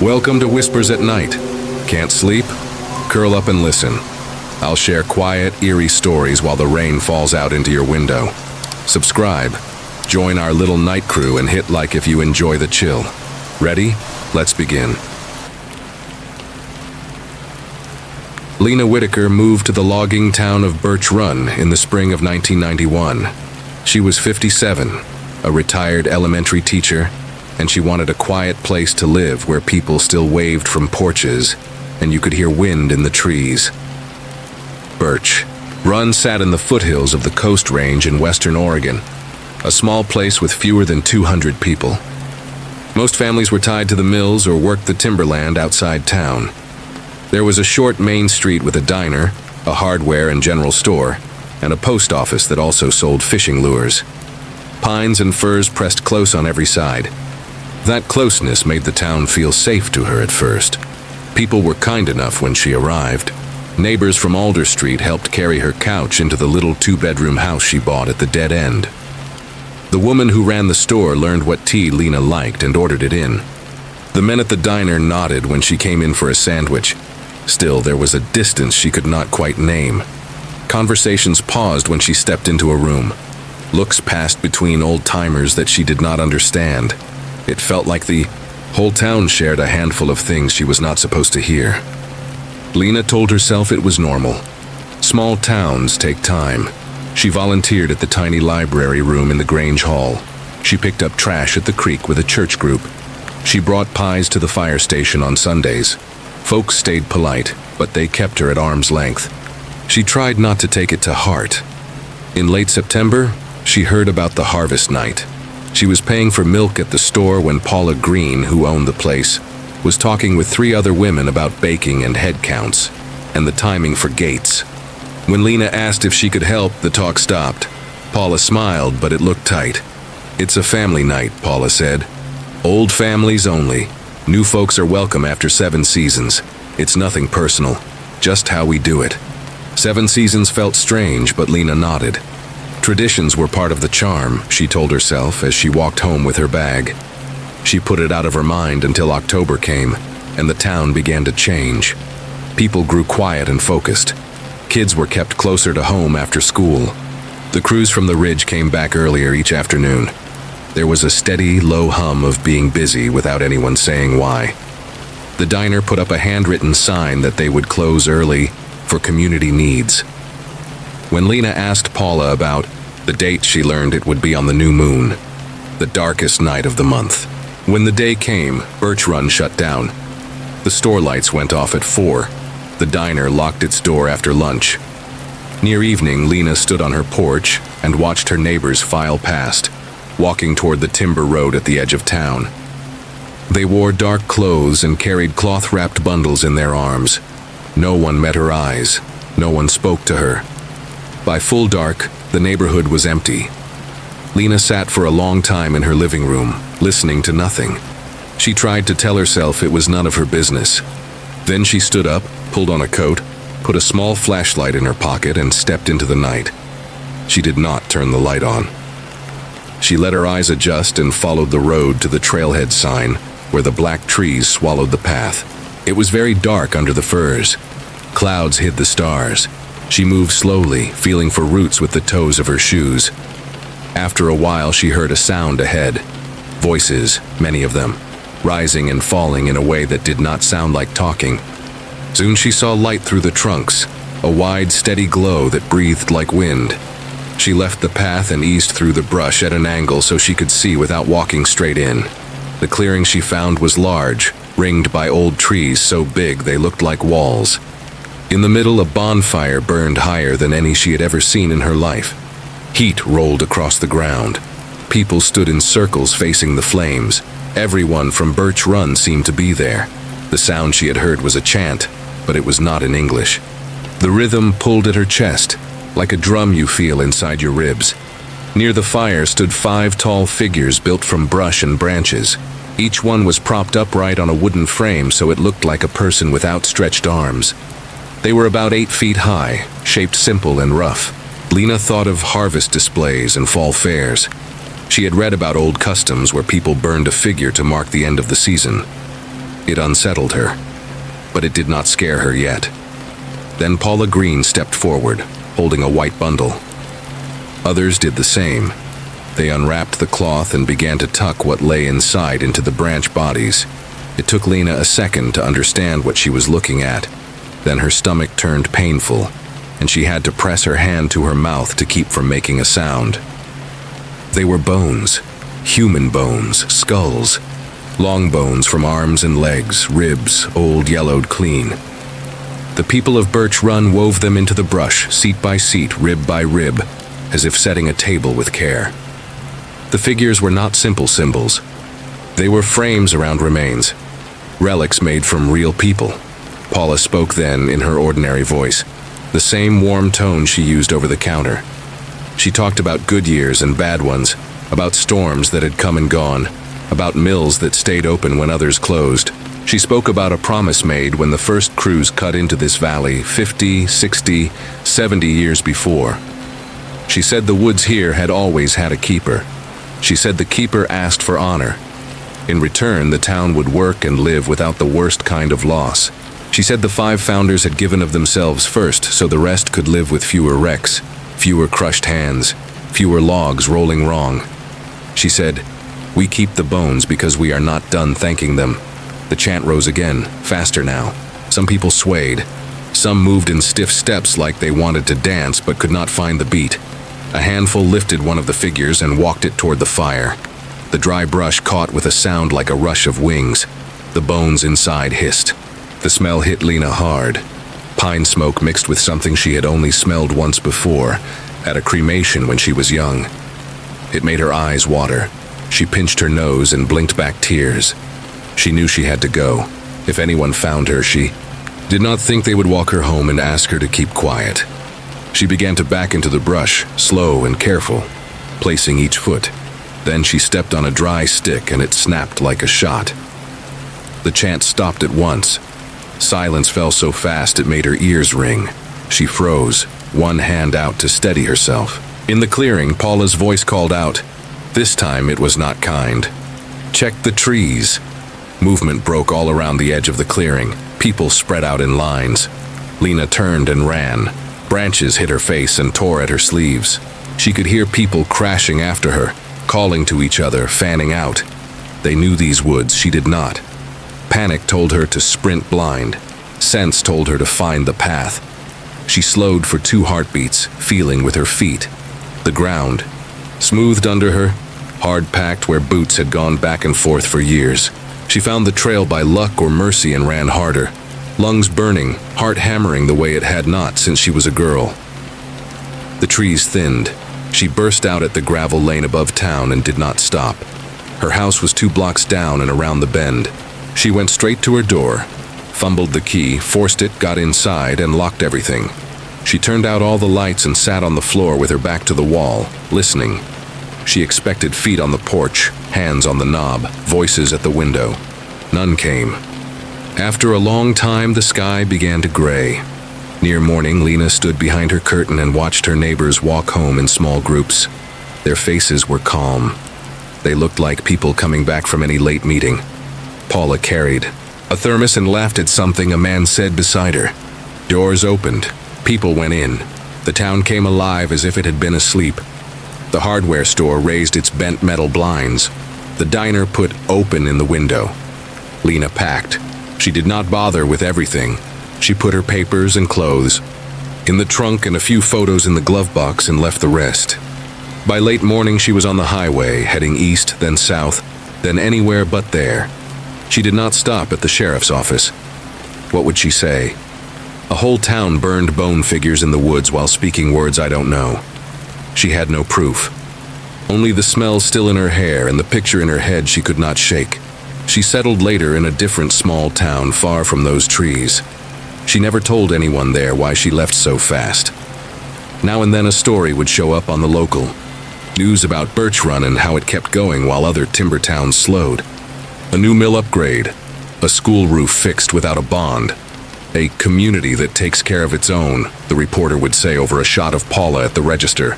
Welcome to Whispers at Night. Can't sleep? Curl up and listen. I'll share quiet, eerie stories while the rain falls out into your window. Subscribe, join our little night crew, and hit like if you enjoy the chill. Ready? Let's begin. Lena Whitaker moved to the logging town of Birch Run in the spring of 1991. She was 57, a retired elementary teacher, and she wanted a quiet place to live where people still waved from porches and you could hear wind in the trees. Birch Run sat in the foothills of the Coast Range in western Oregon, a small place with fewer than 200 people. Most families were tied to the mills or worked the timberland outside town. There was a short main street with a diner, a hardware and general store, and a post office that also sold fishing lures. Pines and firs pressed close on every side. That closeness made the town feel safe to her at first. People were kind enough when she arrived. Neighbors from Alder Street helped carry her couch into the little two-bedroom house she bought at the dead end. The woman who ran the store learned what tea Lena liked and ordered it in. The men at the diner nodded when she came in for a sandwich. Still, there was a distance she could not quite name. Conversations paused when she stepped into a room. Looks passed between old-timers that she did not understand. It felt like the whole town shared a handful of things she was not supposed to hear. Lena told herself it was normal. Small towns take time. She volunteered at the tiny library room in the Grange Hall. She picked up trash at the creek with a church group. She brought pies to the fire station on Sundays. Folks stayed polite, but they kept her at arm's length. She tried not to take it to heart. In late September, she heard about the harvest night. She was paying for milk at the store when Paula Green, who owned the place, was talking with 3 other women about baking and head counts, and the timing for gates. When Lena asked if she could help, the talk stopped. Paula smiled, but it looked tight. "It's a family night," Paula said. "Old families only. New folks are welcome after 7 seasons. It's nothing personal, just how we do it." 7 seasons felt strange, but Lena nodded. Traditions were part of the charm, she told herself as she walked home with her bag. She put it out of her mind until October came, and the town began to change. People grew quiet and focused. Kids were kept closer to home after school. The crews from the ridge came back earlier each afternoon. There was a steady, low hum of being busy without anyone saying why. The diner put up a handwritten sign that they would close early for community needs. When Lena asked Paula about the date, she learned it would be on the new moon, the darkest night of the month. When the day came, Birch Run shut down. The store lights went off at 4. The diner locked its door after lunch. Near evening, Lena stood on her porch and watched her neighbors file past, walking toward the timber road at the edge of town. They wore dark clothes and carried cloth-wrapped bundles in their arms. No one met her eyes. No one spoke to her. By full dark, the neighborhood was empty. Lena sat for a long time in her living room, listening to nothing. She tried to tell herself it was none of her business. Then she stood up, pulled on a coat, put a small flashlight in her pocket, and stepped into the night. She did not turn the light on. She let her eyes adjust and followed the road to the trailhead sign, where the black trees swallowed the path. It was very dark under the firs. Clouds hid the stars. She moved slowly, feeling for roots with the toes of her shoes. After a while, she heard a sound ahead. Voices, many of them, rising and falling in a way that did not sound like talking. Soon she saw light through the trunks, a wide, steady glow that breathed like wind. She left the path and eased through the brush at an angle so she could see without walking straight in. The clearing she found was large, ringed by old trees so big they looked like walls. In the middle, a bonfire burned higher than any she had ever seen in her life. Heat rolled across the ground. People stood in circles facing the flames. Everyone from Birch Run seemed to be there. The sound she had heard was a chant, but it was not in English. The rhythm pulled at her chest, like a drum you feel inside your ribs. Near the fire stood 5 tall figures built from brush and branches. Each one was propped upright on a wooden frame so it looked like a person with outstretched arms. They were about 8 feet high, shaped simple and rough. Lena thought of harvest displays and fall fairs. She had read about old customs where people burned a figure to mark the end of the season. It unsettled her, but it did not scare her yet. Then Paula Green stepped forward, holding a white bundle. Others did the same. They unwrapped the cloth and began to tuck what lay inside into the branch bodies. It took Lena a second to understand what she was looking at. Then her stomach turned painful, and she had to press her hand to her mouth to keep from making a sound. They were bones, human bones, skulls, long bones from arms and legs, ribs, old yellowed clean. The people of Birch Run wove them into the brush, seat by seat, rib by rib, as if setting a table with care. The figures were not simple symbols. They were frames around remains, relics made from real people. Paula spoke then in her ordinary voice, the same warm tone she used over the counter. She talked about good years and bad ones, about storms that had come and gone, about mills that stayed open when others closed. She spoke about a promise made when the first crews cut into this valley 50, 60, 70 years before. She said the woods here had always had a keeper. She said the keeper asked for honor. In return, the town would work and live without the worst kind of loss. She said the 5 founders had given of themselves first so the rest could live with fewer wrecks, fewer crushed hands, fewer logs rolling wrong. She said, "We keep the bones because we are not done thanking them." The chant rose again, faster now. Some people swayed. Some moved in stiff steps like they wanted to dance but could not find the beat. A handful lifted one of the figures and walked it toward the fire. The dry brush caught with a sound like a rush of wings. The bones inside hissed. The smell hit Lena hard. Pine smoke mixed with something she had only smelled once before, at a cremation when she was young. It made her eyes water. She pinched her nose and blinked back tears. She knew she had to go. If anyone found her, she did not think they would walk her home and ask her to keep quiet. She began to back into the brush, slow and careful, placing each foot. Then she stepped on a dry stick and it snapped like a shot. The chant stopped at once. Silence fell so fast it made her ears ring. She froze, one hand out to steady herself. In the clearing, Paula's voice called out. This time it was not kind. "Check the trees." Movement broke all around the edge of the clearing. People spread out in lines. Lena turned and ran. Branches hit her face and tore at her sleeves. She could hear people crashing after her, calling to each other, fanning out. They knew these woods, she did not. Panic told her to sprint blind. Sense told her to find the path. She slowed for 2 heartbeats, feeling with her feet. The ground, smoothed under her, hard-packed where boots had gone back and forth for years. She found the trail by luck or mercy and ran harder. Lungs burning, heart hammering the way it had not since she was a girl. The trees thinned. She burst out at the gravel lane above town and did not stop. Her house was 2 blocks down and around the bend. She went straight to her door, fumbled the key, forced it, got inside, and locked everything. She turned out all the lights and sat on the floor with her back to the wall, listening. She expected feet on the porch, hands on the knob, voices at the window. None came. After a long time, the sky began to gray. Near morning, Lena stood behind her curtain and watched her neighbors walk home in small groups. Their faces were calm. They looked like people coming back from any late meeting. Paula carried a thermos and laughed at something a man said beside her. Doors opened. People went in. The town came alive as if it had been asleep. The hardware store raised its bent metal blinds. The diner put open in the window. Lena packed. She did not bother with everything. She put her papers and clothes in the trunk and a few photos in the glove box and left the rest. By late morning, she was on the highway, heading east, then south, then anywhere but there. She did not stop at the sheriff's office. What would she say? A whole town burned bone figures in the woods while speaking words I don't know. She had no proof. Only the smell still in her hair and the picture in her head she could not shake. She settled later in a different small town far from those trees. She never told anyone there why she left so fast. Now and then a story would show up on the local. News about Birch Run and how it kept going while other timber towns slowed. A new mill upgrade. A school roof fixed without a bond. A community that takes care of its own, the reporter would say over a shot of Paula at the register,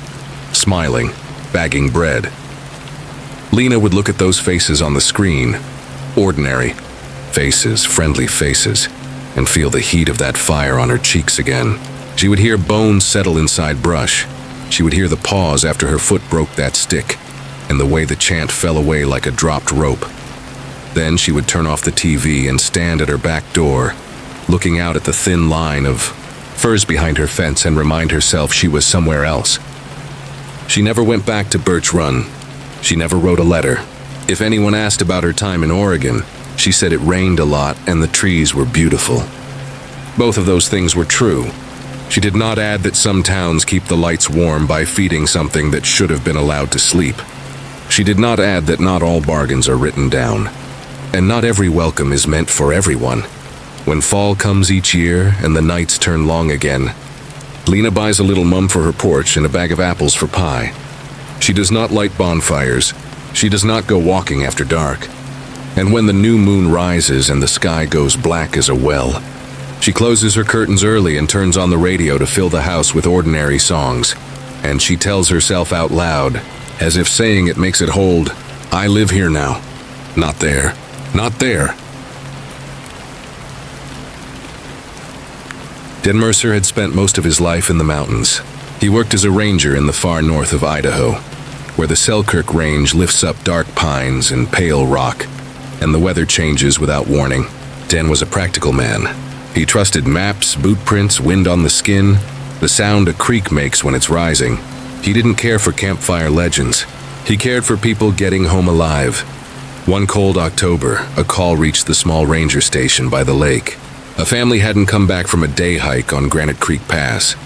smiling, bagging bread. Lena would look at those faces on the screen. Ordinary. faces, friendly faces, and feel the heat of that fire on her cheeks again. She would hear bones settle inside brush. She would hear the pause after her foot broke that stick, and the way the chant fell away like a dropped rope. Then she would turn off the TV and stand at her back door, looking out at the thin line of firs behind her fence and remind herself she was somewhere else. She never went back to Birch Run. She never wrote a letter. If anyone asked about her time in Oregon, she said it rained a lot and the trees were beautiful. Both of those things were true. She did not add that some towns keep the lights warm by feeding something that should have been allowed to sleep. She did not add that not all bargains are written down, and not every welcome is meant for everyone. When fall comes each year and the nights turn long again, Lena buys a little mum for her porch and a bag of apples for pie. She does not light bonfires. She does not go walking after dark. And when the new moon rises and the sky goes black as a well, she closes her curtains early and turns on the radio to fill the house with ordinary songs. And she tells herself out loud, as if saying it makes it hold, "I live here now. Not there. Not there." Dan Mercer had spent most of his life in the mountains. He worked as a ranger in the far north of Idaho, where the Selkirk Range lifts up dark pines and pale rock, and the weather changes without warning. Dan was a practical man. He trusted maps, boot prints, wind on the skin, the sound a creek makes when it's rising. He didn't care for campfire legends. He cared for people getting home alive. One cold October, a call reached the small ranger station by the lake. A family hadn't come back from a day hike on Granite Creek Pass.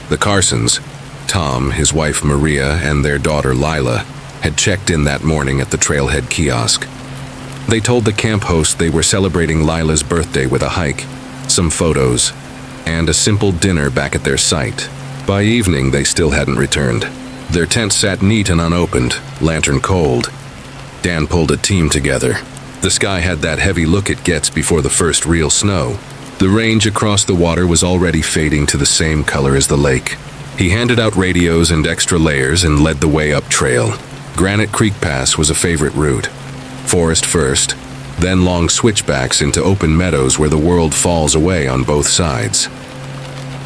The Carsons, Tom, his wife Maria, and their daughter Lila, had checked in that morning at the trailhead kiosk. They told the camp host they were celebrating Lila's birthday with a hike, some photos, and a simple dinner back at their site. By evening, they still hadn't returned. Their tent sat neat and unopened, lantern cold. Dan pulled a team together. The sky had that heavy look it gets before the first real snow. The range across the water was already fading to the same color as the lake. He handed out radios and extra layers and led the way up trail. Granite Creek Pass was a favorite route. Forest first, then long switchbacks into open meadows where the world falls away on both sides.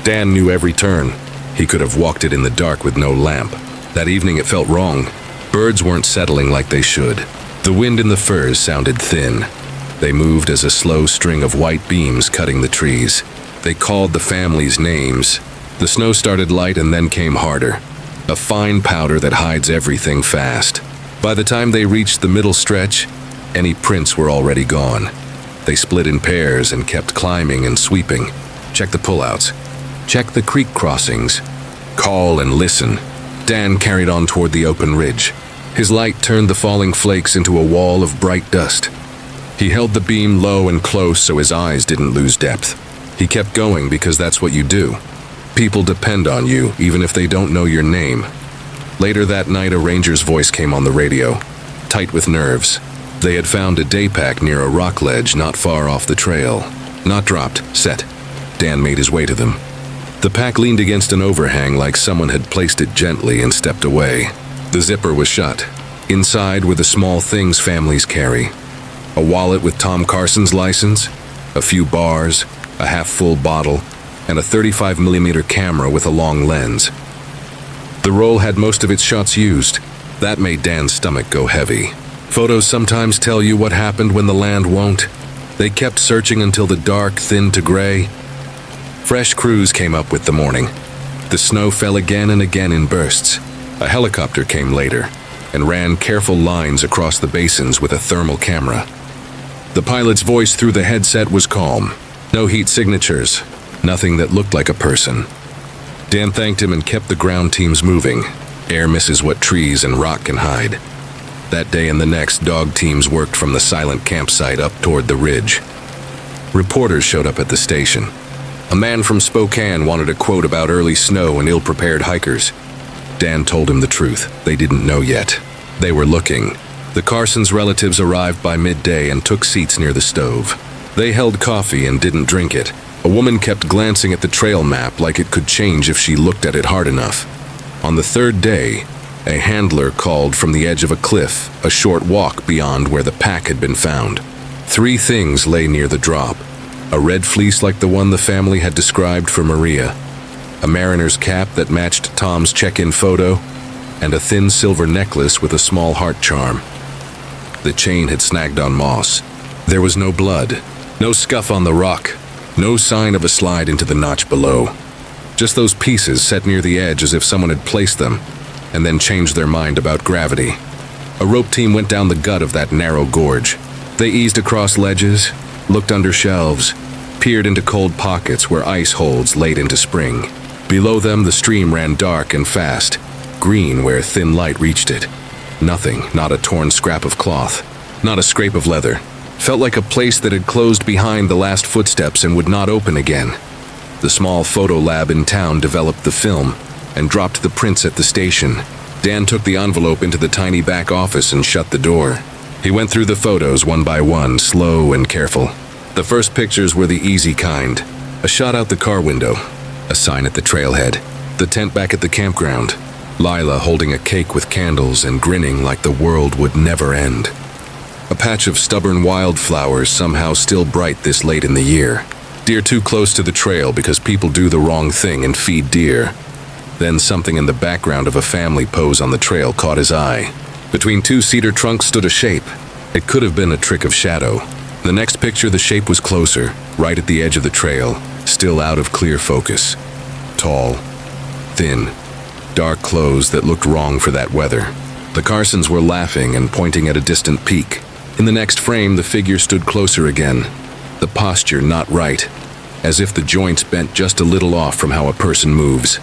Dan knew every turn. He could have walked it in the dark with no lamp. That evening it felt wrong. Birds weren't settling like they should. The wind in the firs sounded thin. They moved as a slow string of white beams cutting the trees. They called the families names. The snow started light and then came harder. A fine powder that hides everything fast. By the time they reached the middle stretch, any prints were already gone. They split in pairs and kept climbing and sweeping. Check the pullouts. Check the creek crossings. Call and listen. Dan carried on toward the open ridge. His light turned the falling flakes into a wall of bright dust. He held the beam low and close so his eyes didn't lose depth. He kept going because that's what you do. People depend on you, even if they don't know your name. Later that night, a ranger's voice came on the radio, tight with nerves. They had found a day pack near a rock ledge not far off the trail. Not dropped, set. Dan made his way to them. The pack leaned against an overhang like someone had placed it gently and stepped away. The zipper was shut. Inside were the small things families carry. A wallet with Tom Carson's license, a few bars, a half-full bottle, and a 35mm camera with a long lens. The roll had most of its shots used. That made Dan's stomach go heavy. Photos sometimes tell you what happened when the land won't. They kept searching until the dark thinned to gray. Fresh crews came up with the morning. The snow fell again and again in bursts. A helicopter came later and ran careful lines across the basins with a thermal camera. The pilot's voice through the headset was calm. No heat signatures, nothing that looked like a person. Dan thanked him and kept the ground teams moving. Air misses what trees and rock can hide. That day and the next, dog teams worked from the silent campsite up toward the ridge. Reporters showed up at the station. A man from Spokane wanted a quote about early snow and ill-prepared hikers. Dan told him the truth. They didn't know yet. They were looking. The Carsons' relatives arrived by midday and took seats near the stove. They held coffee and didn't drink it. A woman kept glancing at the trail map like it could change if she looked at it hard enough. On the third day, a handler called from the edge of a cliff, a short walk beyond where the pack had been found. 3 things lay near the drop. A red fleece like the one the family had described for Maria, a mariner's cap that matched Tom's check-in photo, and a thin silver necklace with a small heart charm. The chain had snagged on moss. There was no blood, no scuff on the rock, no sign of a slide into the notch below. Just those pieces set near the edge as if someone had placed them, and then changed their mind about gravity. A rope team went down the gut of that narrow gorge. They eased across ledges, looked under shelves, peered into cold pockets where ice holds late into spring. Below them, the stream ran dark and fast, green where thin light reached it. Nothing, not a torn scrap of cloth, not a scrape of leather. Felt like a place that had closed behind the last footsteps and would not open again. The small photo lab in town developed the film and dropped the prints at the station. Dan took the envelope into the tiny back office and shut the door. He went through the photos one by one, slow and careful. The first pictures were the easy kind. A shot out the car window, a sign at the trailhead, the tent back at the campground, Lila holding a cake with candles and grinning like the world would never end. A patch of stubborn wildflowers somehow still bright this late in the year. Deer too close to the trail because people do the wrong thing and feed deer. Then something in the background of a family pose on the trail caught his eye. Between 2 cedar trunks stood a shape. It could have been a trick of shadow. The next picture, the shape was closer, right at the edge of the trail, still out of clear focus. Tall, thin, dark clothes that looked wrong for that weather. The Carsons were laughing and pointing at a distant peak. In the next frame, the figure stood closer again. The posture not right, as if the joints bent just a little off from how a person moves.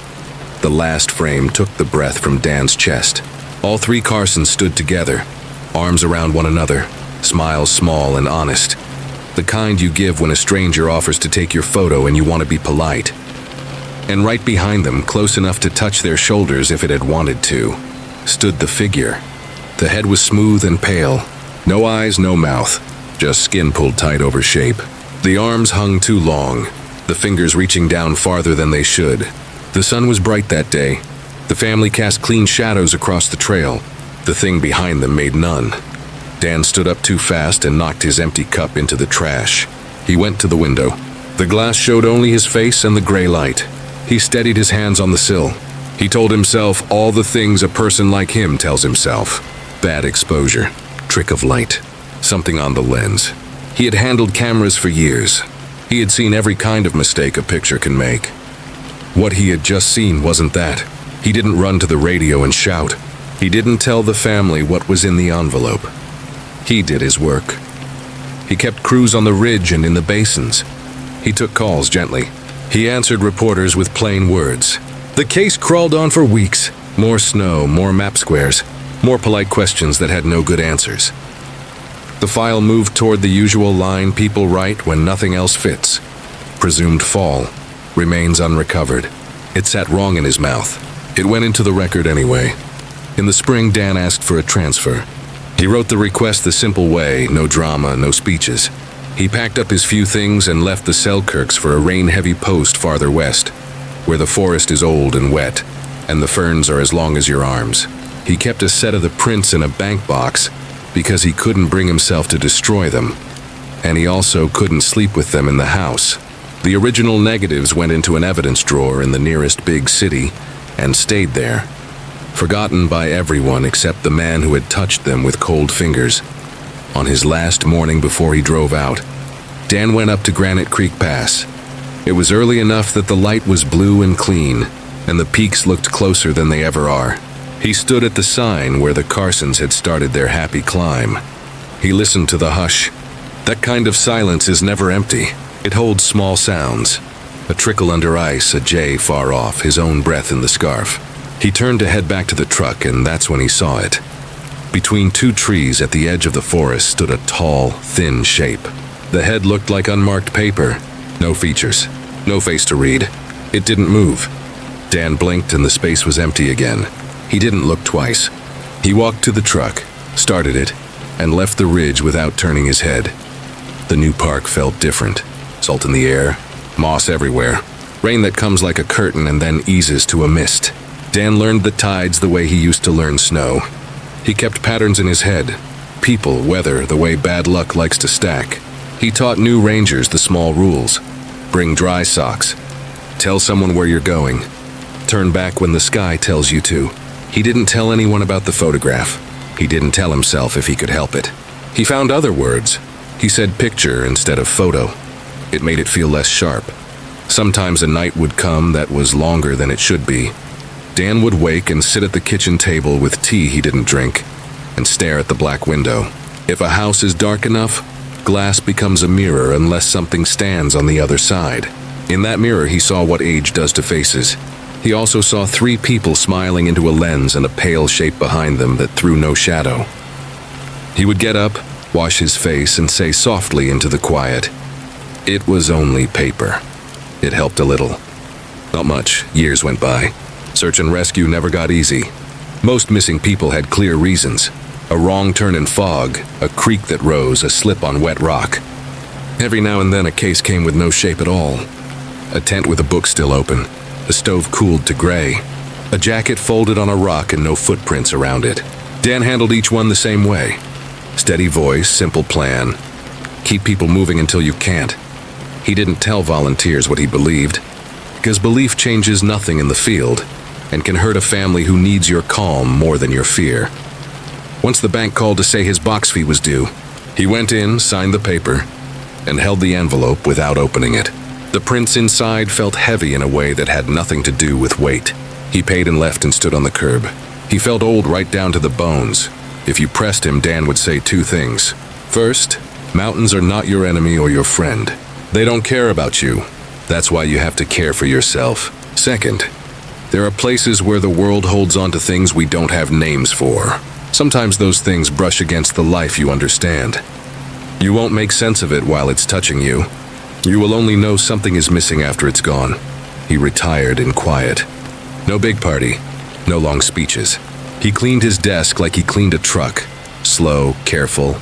The last frame took the breath from Dan's chest. All 3 Carsons stood together, arms around one another, smiles small and honest. The kind you give when a stranger offers to take your photo and you want to be polite. And right behind them, close enough to touch their shoulders if it had wanted to, stood the figure. The head was smooth and pale. No eyes, no mouth, just skin pulled tight over shape. The arms hung too long, the fingers reaching down farther than they should. The sun was bright that day. The family cast clean shadows across the trail. The thing behind them made none. Dan stood up too fast and knocked his empty cup into the trash. He went to the window. The glass showed only his face and the gray light. He steadied his hands on the sill. He told himself all the things a person like him tells himself. Bad exposure, trick of light, something on the lens. He had handled cameras for years. He had seen every kind of mistake a picture can make. What he had just seen wasn't that. He didn't run to the radio and shout. He didn't tell the family what was in the envelope. He did his work. He kept crews on the ridge and in the basins. He took calls gently. He answered reporters with plain words. The case crawled on for weeks. More snow, more map squares, more polite questions that had no good answers. The file moved toward the usual line people write when nothing else fits. Presumed fall. Remains unrecovered. It sat wrong in his mouth. It went into the record anyway. In the spring, Dan asked for a transfer. He wrote the request the simple way, no drama, no speeches. He packed up his few things and left the Selkirks for a rain-heavy post farther west, where the forest is old and wet, and the ferns are as long as your arms. He kept a set of the prints in a bank box because he couldn't bring himself to destroy them, and he also couldn't sleep with them in the house. The original negatives went into an evidence drawer in the nearest big city and stayed there, forgotten by everyone except the man who had touched them with cold fingers. On his last morning before he drove out, Dan went up to Granite Creek Pass. It was early enough that the light was blue and clean, and the peaks looked closer than they ever are. He stood at the sign where the Carsons had started their happy climb. He listened to the hush. That kind of silence is never empty. It holds small sounds. A trickle under ice, a jay far off, his own breath in the scarf. He turned to head back to the truck, and that's when he saw it. Between 2 trees at the edge of the forest stood a tall, thin shape. The head looked like unmarked paper. No features. No face to read. It didn't move. Dan blinked and the space was empty again. He didn't look twice. He walked to the truck, started it, and left the ridge without turning his head. The new park felt different. Salt in the air, moss everywhere, rain that comes like a curtain and then eases to a mist. Dan learned the tides the way he used to learn snow. He kept patterns in his head, people, weather, the way bad luck likes to stack. He taught new rangers the small rules. Bring dry socks. Tell someone where you're going. Turn back when the sky tells you to. He didn't tell anyone about the photograph. He didn't tell himself if he could help it. He found other words. He said picture instead of photo. It made it feel less sharp. Sometimes a night would come that was longer than it should be. Dan would wake and sit at the kitchen table with tea he didn't drink and stare at the black window. If a house is dark enough, glass becomes a mirror unless something stands on the other side. In that mirror, he saw what age does to faces. He also saw 3 people smiling into a lens and a pale shape behind them that threw no shadow. He would get up, wash his face, and say softly into the quiet, "It was only paper." It helped a little. Not much. Years went by. Search and rescue never got easy. Most missing people had clear reasons. A wrong turn in fog, a creek that rose, a slip on wet rock. Every now and then a case came with no shape at all. A tent with a book still open. The stove cooled to gray. A jacket folded on a rock and no footprints around it. Dan handled each one the same way. Steady voice, simple plan. Keep people moving until you can't. He didn't tell volunteers what he believed, because belief changes nothing in the field and can hurt a family who needs your calm more than your fear. Once the bank called to say his box fee was due, he went in, signed the paper, and held the envelope without opening it. The prints inside felt heavy in a way that had nothing to do with weight. He paid and left and stood on the curb. He felt old right down to the bones. If you pressed him, Dan would say 2 things. First, mountains are not your enemy or your friend. They don't care about you. That's why you have to care for yourself. Second, there are places where the world holds on to things we don't have names for. Sometimes those things brush against the life you understand. You won't make sense of it while it's touching you. You will only know something is missing after it's gone. He retired in quiet. No big party, no long speeches. He cleaned his desk like he cleaned a truck. Slow, careful.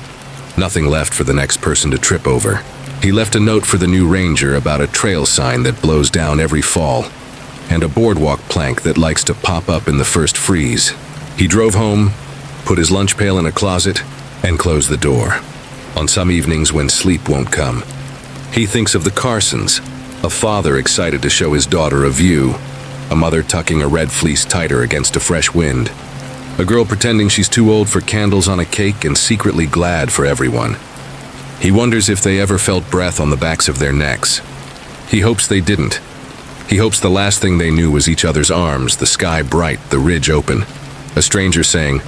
Nothing left for the next person to trip over. He left a note for the new ranger about a trail sign that blows down every fall, and a boardwalk plank that likes to pop up in the first freeze. He drove home, put his lunch pail in a closet, and closed the door. On some evenings when sleep won't come, he thinks of the Carsons, a father excited to show his daughter a view, a mother tucking a red fleece tighter against a fresh wind, a girl pretending she's too old for candles on a cake and secretly glad for everyone. He wonders if they ever felt breath on the backs of their necks. He hopes they didn't. He hopes the last thing they knew was each other's arms, the sky bright, the ridge open. A stranger saying,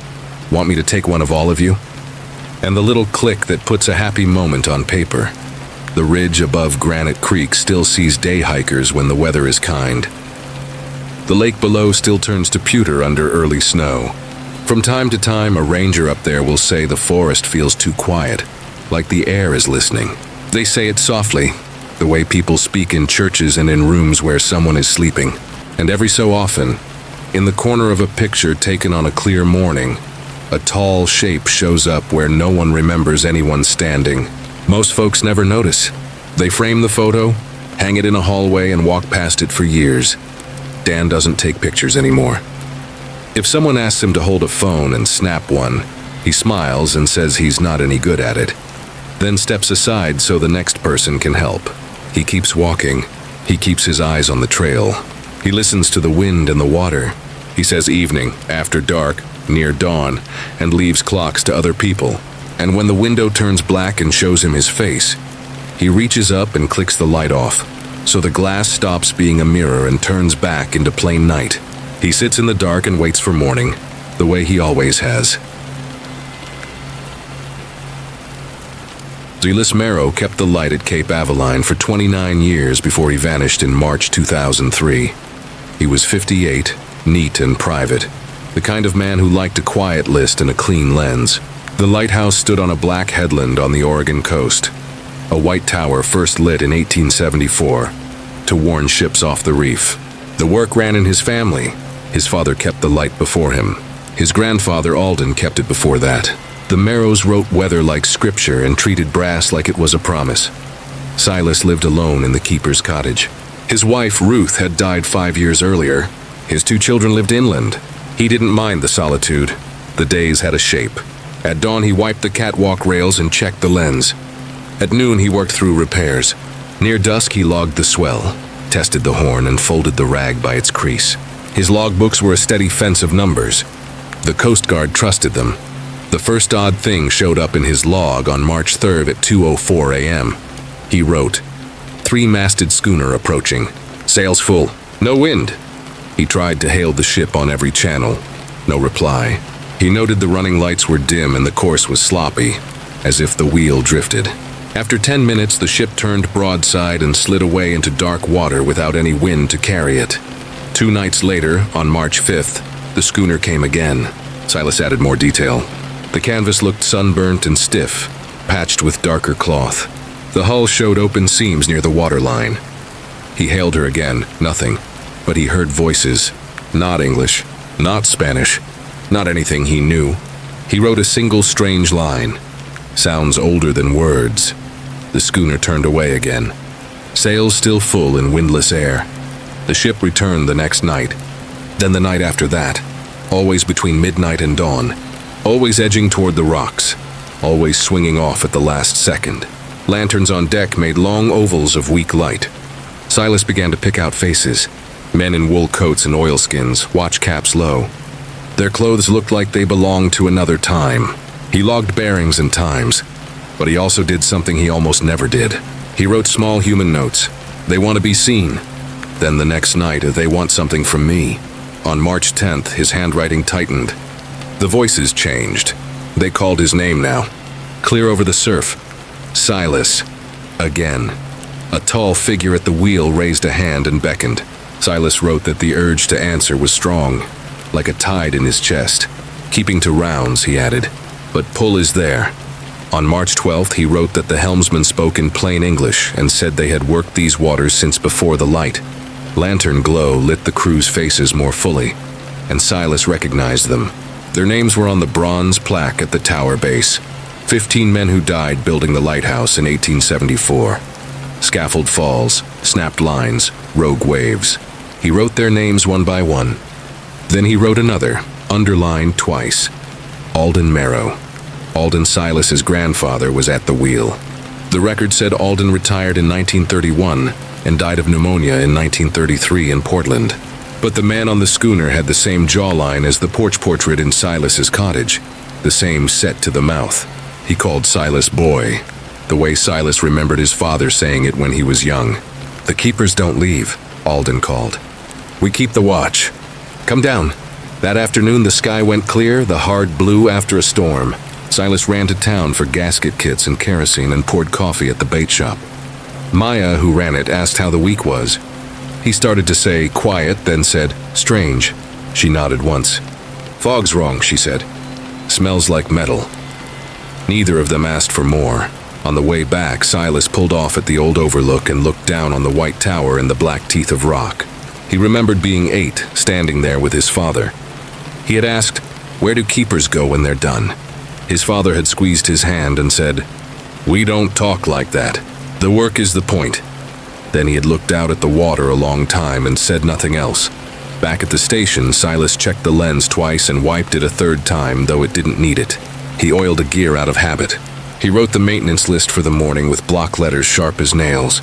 "Want me to take one of all of you?" And the little click that puts a happy moment on paper. The ridge above Granite Creek still sees day hikers when the weather is kind. The lake below still turns to pewter under early snow. From time to time, a ranger up there will say the forest feels too quiet, like the air is listening. They say it softly, the way people speak in churches and in rooms where someone is sleeping. And every so often, in the corner of a picture taken on a clear morning, a tall shape shows up where no one remembers anyone standing. Most folks never notice. They frame the photo, hang it in a hallway, and walk past it for years. Dan doesn't take pictures anymore. If someone asks him to hold a phone and snap one, he smiles and says he's not any good at it, then steps aside so the next person can help. He keeps walking. He keeps his eyes on the trail. He listens to the wind and the water. He says evening, after dark, near dawn, and leaves clocks to other people. And when the window turns black and shows him his face, he reaches up and clicks the light off, so the glass stops being a mirror and turns back into plain night. He sits in the dark and waits for morning, the way he always has. Zelis Merrow kept the light at Cape Aveline for 29 years before he vanished in March 2003. He was 58, neat and private, the kind of man who liked a quiet list and a clean lens. The lighthouse stood on a black headland on the Oregon coast, a white tower first lit in 1874 to warn ships off the reef. The work ran in his family. His father kept the light before him. His grandfather Alden kept it before that. The Merrows wrote weather like scripture and treated brass like it was a promise. Silas lived alone in the keeper's cottage. His wife Ruth had died 5 years earlier. His 2 children lived inland. He didn't mind the solitude. The days had a shape. At dawn, he wiped the catwalk rails and checked the lens. At noon, he worked through repairs. Near dusk, he logged the swell, tested the horn, and folded the rag by its crease. His logbooks were a steady fence of numbers. The Coast Guard trusted them. The first odd thing showed up in his log on March 3rd at 2:04 a.m. He wrote, "Three-masted schooner approaching. Sails full. No wind." He tried to hail the ship on every channel. No reply. He noted the running lights were dim and the course was sloppy, as if the wheel drifted. After 10 minutes, the ship turned broadside and slid away into dark water without any wind to carry it. 2 nights later, on March 5th, the schooner came again. Silas added more detail. The canvas looked sunburnt and stiff, patched with darker cloth. The hull showed open seams near the waterline. He hailed her again, nothing, but he heard voices. Not English, not Spanish, not anything he knew. He wrote a single strange line. Sounds older than words. The schooner turned away again. Sails still full in windless air. The ship returned the next night, then the night after that, always between midnight and dawn, always edging toward the rocks, always swinging off at the last second. Lanterns on deck made long ovals of weak light. Silas began to pick out faces, men in wool coats and oilskins, watch caps low. Their clothes looked like they belonged to another time. He logged bearings and times, but he also did something he almost never did. He wrote small human notes. They want to be seen. Then the next night, they want something from me. On March 10th, his handwriting tightened. The voices changed. They called his name now. Clear over the surf. Silas. Again. A tall figure at the wheel raised a hand and beckoned. Silas wrote that the urge to answer was strong, like a tide in his chest. Keeping to rounds, he added, but pull is there. On March 12th, he wrote that the helmsman spoke in plain English and said they had worked these waters since before the light. Lantern glow lit the crew's faces more fully, and Silas recognized them. Their names were on the bronze plaque at the tower base. 15 men who died building the lighthouse in 1874. Scaffold falls, snapped lines, rogue waves. He wrote their names one by one. Then he wrote another, underlined twice. Alden Merrow. Alden Silas's grandfather was at the wheel. The record said Alden retired in 1931 and died of pneumonia in 1933 in Portland. But the man on the schooner had the same jawline as the porch portrait in Silas's cottage, the same set to the mouth. He called Silas boy, the way Silas remembered his father saying it when he was young. "The keepers don't leave," Alden called. "We keep the watch. Come down." That afternoon, the sky went clear, the hard blue after a storm. Silas ran to town for gasket kits and kerosene and poured coffee at the bait shop. Maya, who ran it, asked how the week was. He started to say quiet, then said, "Strange." She nodded once. "Fog's wrong," she said. "Smells like metal." Neither of them asked for more. On the way back, Silas pulled off at the old overlook and looked down on the white tower and the black teeth of rock. He remembered being 8, standing there with his father. He had asked, "Where do keepers go when they're done?" His father had squeezed his hand and said, "We don't talk like that. The work is the point." Then he had looked out at the water a long time and said nothing else. Back at the station, Silas checked the lens twice and wiped it a third time, though it didn't need it. He oiled a gear out of habit. He wrote the maintenance list for the morning with block letters sharp as nails.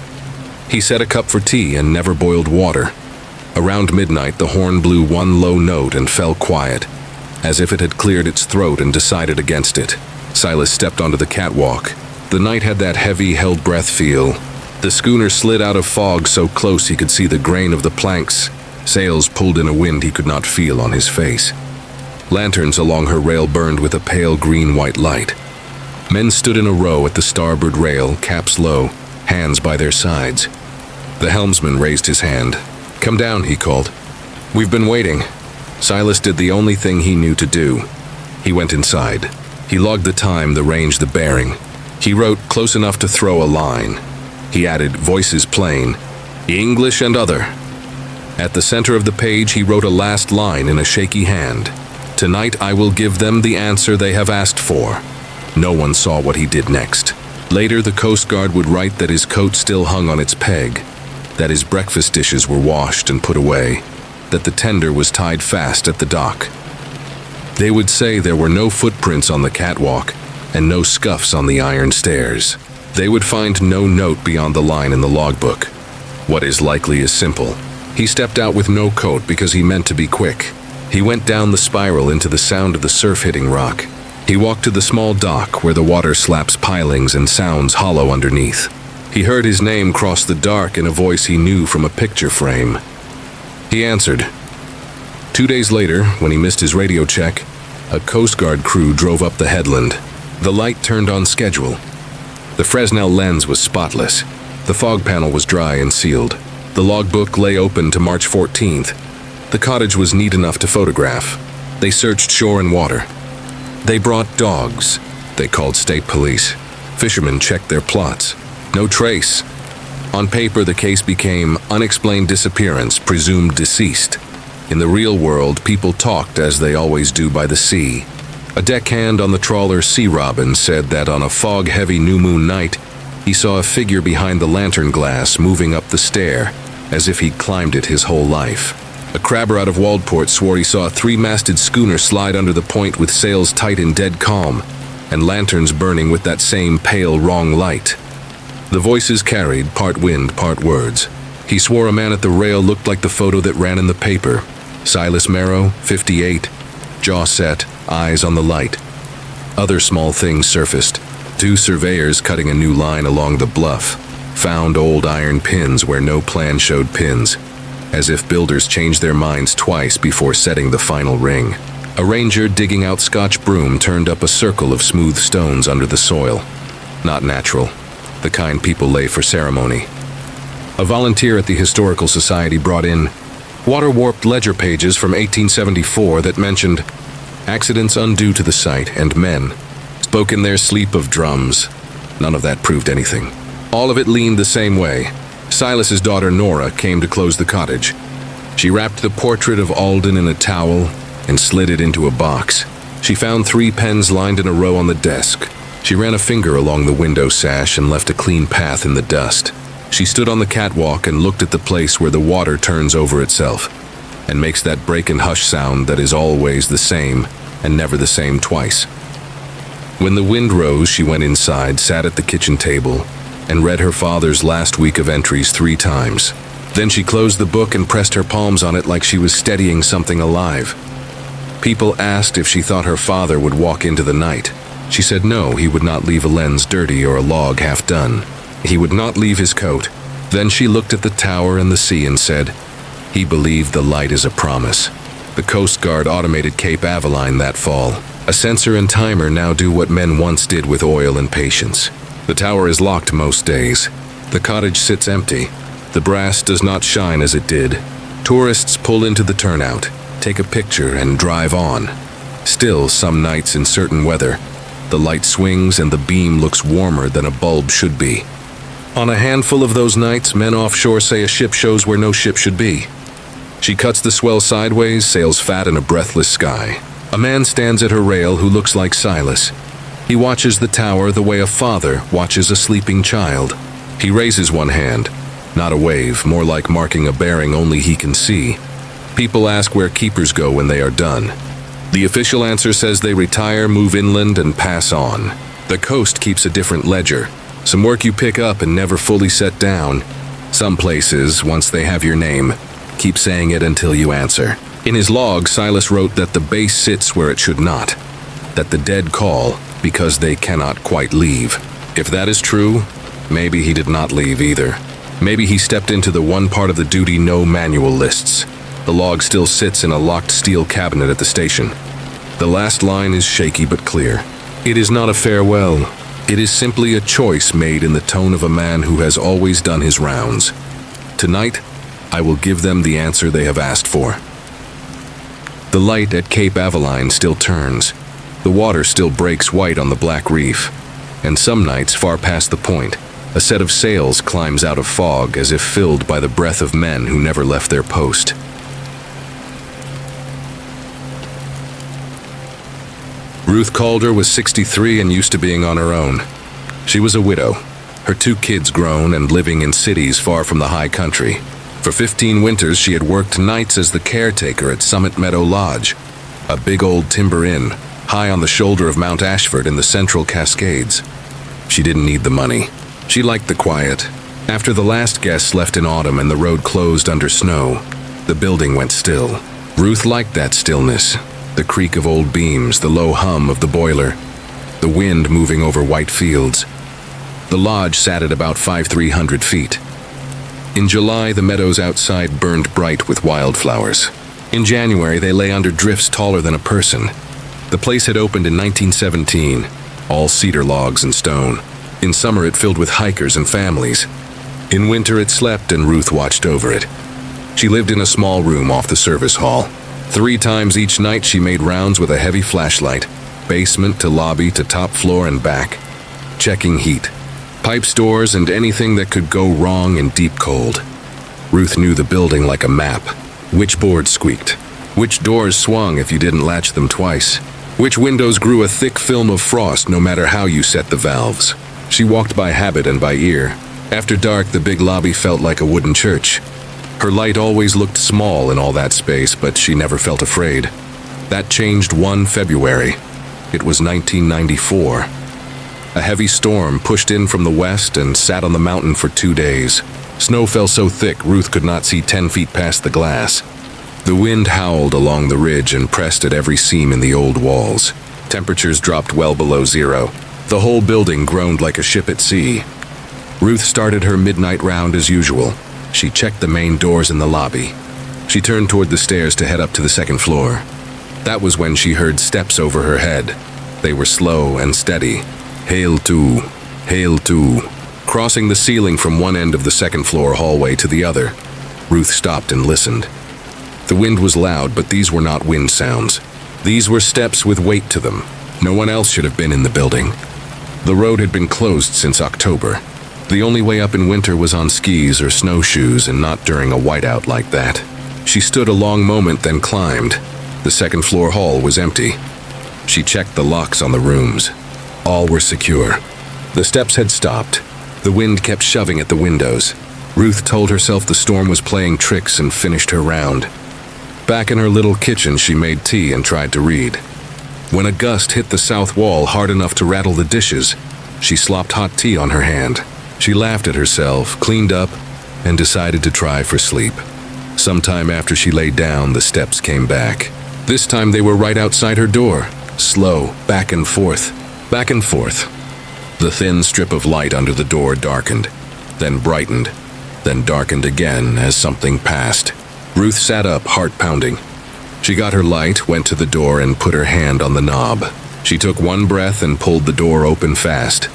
He set a cup for tea and never boiled water. Around midnight, the horn blew one low note and fell quiet, as if it had cleared its throat and decided against it. Silas stepped onto the catwalk. The night had that heavy, held breath feel. The schooner slid out of fog so close he could see the grain of the planks. Sails pulled in a wind he could not feel on his face. Lanterns along her rail burned with a pale green-white light. Men stood in a row at the starboard rail, caps low, hands by their sides. The helmsman raised his hand. "Come down," he called. "We've been waiting." Silas did the only thing he knew to do. He went inside. He logged the time, the range, the bearing. He wrote close enough to throw a line. He added, voices plain, "English and other." At the center of the page, he wrote a last line in a shaky hand. "Tonight I will give them the answer they have asked for." No one saw what he did next. Later, the Coast Guard would write that his coat still hung on its peg, that his breakfast dishes were washed and put away, that the tender was tied fast at the dock. They would say there were no footprints on the catwalk and no scuffs on the iron stairs. They would find no note beyond the line in the logbook. What is likely is simple. He stepped out with no coat because he meant to be quick. He went down the spiral into the sound of the surf hitting rock. He walked to the small dock where the water slaps pilings and sounds hollow underneath. He heard his name cross the dark in a voice he knew from a picture frame. He answered. 2 days later, when he missed his radio check, a Coast Guard crew drove up the headland. The light turned on schedule. The Fresnel lens was spotless. The fog panel was dry and sealed. The logbook lay open to March 14th. The cottage was neat enough to photograph. They searched shore and water. They brought dogs. They called state police. Fishermen checked their plots. No trace. On paper, the case became unexplained disappearance, presumed deceased. In the real world, people talked as they always do by the sea. A deckhand on the trawler Sea Robin said that on a fog-heavy new moon night, he saw a figure behind the lantern glass moving up the stair, as if he'd climbed it his whole life. A crabber out of Waldport swore he saw a three-masted schooner slide under the point with sails tight in dead calm, and lanterns burning with that same pale, wrong light. The voices carried, part wind, part words. He swore a man at the rail looked like the photo that ran in the paper. Silas Merrow, 58, jaw set, eyes on the light. Other small things surfaced. 2 surveyors cutting a new line along the bluff. Found old iron pins where no plan showed pins, as if builders changed their minds twice before setting the final ring. A ranger digging out Scotch broom turned up a circle of smooth stones under the soil. Not natural, the kind people lay for ceremony. A volunteer at the Historical Society brought in water-warped ledger pages from 1874 that mentioned accidents undue to the site and men spoke in their sleep of drums. None of that proved anything. All of it leaned the same way. Silas's daughter Nora came to close the cottage. She wrapped the portrait of Alden in a towel and slid it into a box. She found 3 pens lined in a row on the desk. She ran a finger along the window sash and left a clean path in the dust. She stood on the catwalk and looked at the place where the water turns over itself and makes that break and hush sound that is always the same and never the same twice. When the wind rose, she went inside, sat at the kitchen table, and read her father's last week of entries 3 times. Then she closed the book and pressed her palms on it like she was steadying something alive. People asked if she thought her father would walk into the night. She said no, he would not leave a lens dirty or a log half done. He would not leave his coat. Then she looked at the tower and the sea and said, he believed the light is a promise. The Coast Guard automated Cape Aveline that fall. A sensor and timer now do what men once did with oil and patience. The tower is locked most days. The cottage sits empty. The brass does not shine as it did. Tourists pull into the turnout, take a picture, and drive on. Still, some nights in certain weather, the light swings and the beam looks warmer than a bulb should be. On a handful of those nights, men offshore say a ship shows where no ship should be. She cuts the swell sideways, sails fat in a breathless sky. A man stands at her rail who looks like Silas. He watches the tower the way a father watches a sleeping child. He raises one hand, not a wave, more like marking a bearing only he can see. People ask where keepers go when they are done. The official answer says they retire, move inland, and pass on. The coast keeps a different ledger. Some work you pick up and never fully set down. Some places, once they have your name, keep saying it until you answer. In his log, Silas wrote that the base sits where it should not, that the dead call because they cannot quite leave. If that is true, maybe he did not leave either. Maybe he stepped into the one part of the duty no manual lists. The log still sits in a locked steel cabinet at the station. The last line is shaky but clear. It is not a farewell. It is simply a choice made in the tone of a man who has always done his rounds. Tonight, I will give them the answer they have asked for. The light at Cape Aveline still turns. The water still breaks white on the black reef. And some nights, far past the point, a set of sails climbs out of fog as if filled by the breath of men who never left their post. Ruth Calder was 63 and used to being on her own. She was a widow, her 2 kids grown and living in cities far from the high country. For 15 winters, she had worked nights as the caretaker at Summit Meadow Lodge. A big old timber inn, high on the shoulder of Mount Ashford in the central Cascades. She didn't need the money. She liked the quiet. After the last guests left in autumn and the road closed under snow, the building went still. Ruth liked that stillness. The creak of old beams, the low hum of the boiler, the wind moving over white fields. The lodge sat at about 5,300 feet. In July, the meadows outside burned bright with wildflowers. In January, they lay under drifts taller than a person. The place had opened in 1917, all cedar logs and stone. In summer, it filled with hikers and families. In winter, it slept and Ruth watched over it. She lived in a small room off the service hall. 3 times each night, she made rounds with a heavy flashlight, basement to lobby to top floor and back, checking heat, pipe stores, and anything that could go wrong in deep cold. Ruth knew the building like a map. Which boards squeaked, which doors swung if you didn't latch them twice, which windows grew a thick film of frost no matter how you set the valves. She walked by habit and by ear. After dark, the big lobby felt like a wooden church. Her light always looked small in all that space, but she never felt afraid. That changed one February. It was 1994. A heavy storm pushed in from the west and sat on the mountain for 2 days. Snow fell so thick Ruth could not see 10 feet past the glass. The wind howled along the ridge and pressed at every seam in the old walls. Temperatures dropped well below zero. The whole building groaned like a ship at sea. Ruth started her midnight round as usual. She checked the main doors in the lobby. She turned toward the stairs to head up to the second floor. That was when she heard steps over her head. They were slow and steady. Hail to, hail to. Crossing the ceiling from one end of the second floor hallway to the other. Ruth stopped and listened. The wind was loud, but these were not wind sounds. These were steps with weight to them. No one else should have been in the building. The road had been closed since October. The only way up in winter was on skis or snowshoes and not during a whiteout like that. She stood a long moment, then climbed. The second floor hall was empty. She checked the locks on the rooms. All were secure. The steps had stopped. The wind kept shoving at the windows. Ruth told herself the storm was playing tricks and finished her round. Back in her little kitchen, she made tea and tried to read. When a gust hit the south wall hard enough to rattle the dishes, she slopped hot tea on her hand. She laughed at herself, cleaned up, and decided to try for sleep. Sometime after she lay down, the steps came back. This time they were right outside her door, slow, back and forth, back and forth. The thin strip of light under the door darkened, then brightened, then darkened again as something passed. Ruth sat up, heart pounding. She got her light, went to the door, and put her hand on the knob. She took one breath and pulled the door open fast.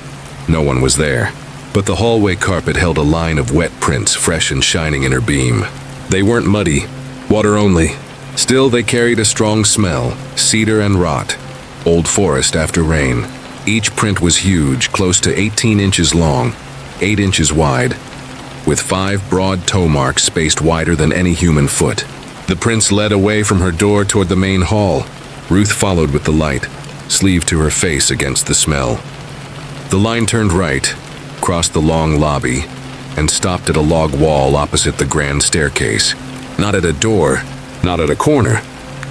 No one was there, but the hallway carpet held a line of wet prints, fresh and shining in her beam. They weren't muddy, water only. Still, they carried a strong smell, cedar and rot, old forest after rain. Each print was huge, close to 18 inches long, 8 inches wide, with 5 broad toe marks spaced wider than any human foot. The prints led away from her door toward the main hall. Ruth followed with the light, sleeve to her face against the smell. The line turned right, crossed the long lobby, and stopped at a log wall opposite the grand staircase. Not at a door, not at a corner,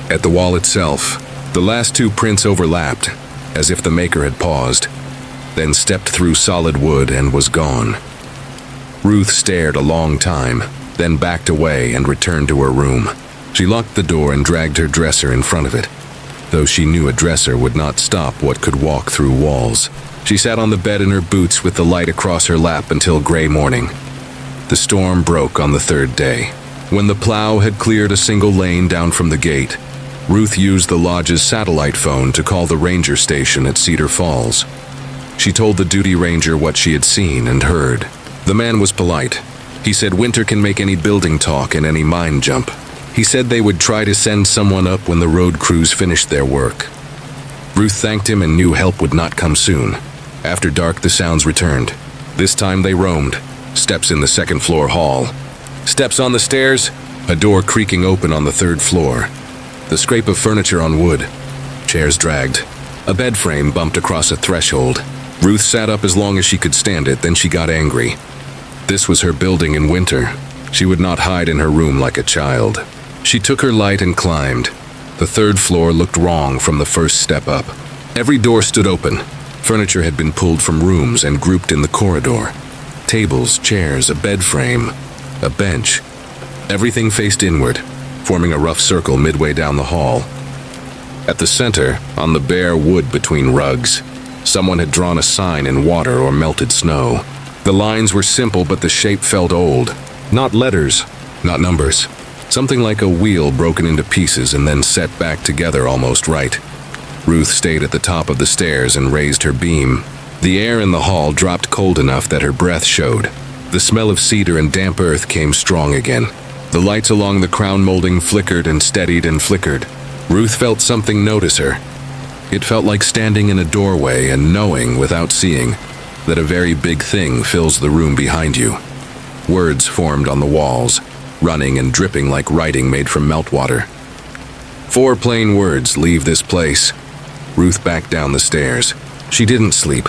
at the wall itself. The last 2 prints overlapped, as if the maker had paused, then stepped through solid wood and was gone. Ruth stared a long time, then backed away and returned to her room. She locked the door and dragged her dresser in front of it, though she knew a dresser would not stop what could walk through walls. She sat on the bed in her boots with the light across her lap until gray morning. The storm broke on the 3rd day. When the plow had cleared a single lane down from the gate, Ruth used the lodge's satellite phone to call the ranger station at Cedar Falls. She told the duty ranger what she had seen and heard. The man was polite. He said winter can make any building talk and any mine jump. He said they would try to send someone up when the road crews finished their work. Ruth thanked him and knew help would not come soon. After dark, the sounds returned. This time they roamed. Steps in the second floor hall. Steps on the stairs, a door creaking open on the 3rd floor. The scrape of furniture on wood. Chairs dragged. A bed frame bumped across a threshold. Ruth sat up as long as she could stand it, then she got angry. This was her building in winter. She would not hide in her room like a child. She took her light and climbed. The third floor looked wrong from the first step up. Every door stood open. Furniture had been pulled from rooms and grouped in the corridor. Tables, chairs, a bed frame, a bench. Everything faced inward, forming a rough circle midway down the hall. At the center, on the bare wood between rugs, someone had drawn a sign in water or melted snow. The lines were simple, but the shape felt old. Not letters, not numbers. Something like a wheel broken into pieces and then set back together almost right. Ruth stayed at the top of the stairs and raised her beam. The air in the hall dropped cold enough that her breath showed. The smell of cedar and damp earth came strong again. The lights along the crown molding flickered and steadied and flickered. Ruth felt something notice her. It felt like standing in a doorway and knowing, without seeing, that a very big thing fills the room behind you. Words formed on the walls, running and dripping like writing made from meltwater. 4 plain words: leave this place. Ruth backed down the stairs. She didn't sleep.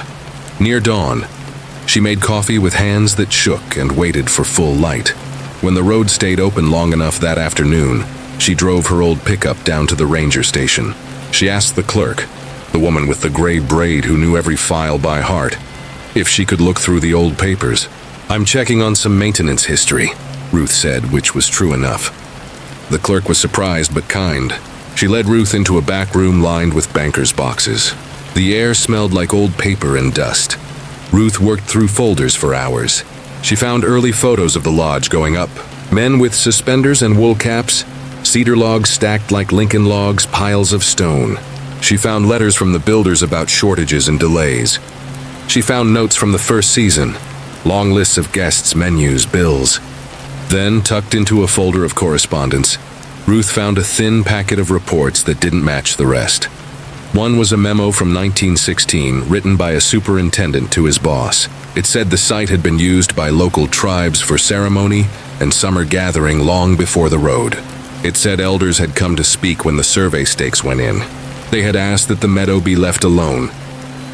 Near dawn, she made coffee with hands that shook and waited for full light. When the road stayed open long enough that afternoon, she drove her old pickup down to the ranger station. She asked the clerk, the woman with the gray braid who knew every file by heart, if she could look through the old papers. "I'm checking on some maintenance history," Ruth said, which was true enough. The clerk was surprised but kind. She led Ruth into a back room lined with banker's boxes. The air smelled like old paper and dust. Ruth worked through folders for hours. She found early photos of the lodge going up. Men with suspenders and wool caps, cedar logs stacked like Lincoln logs, piles of stone. She found letters from the builders about shortages and delays. She found notes from the first season, long lists of guests, menus, bills. Then, tucked into a folder of correspondence, Ruth found a thin packet of reports that didn't match the rest. One was a memo from 1916 written by a superintendent to his boss. It said the site had been used by local tribes for ceremony and summer gathering long before the road. It said elders had come to speak when the survey stakes went in. They had asked that the meadow be left alone.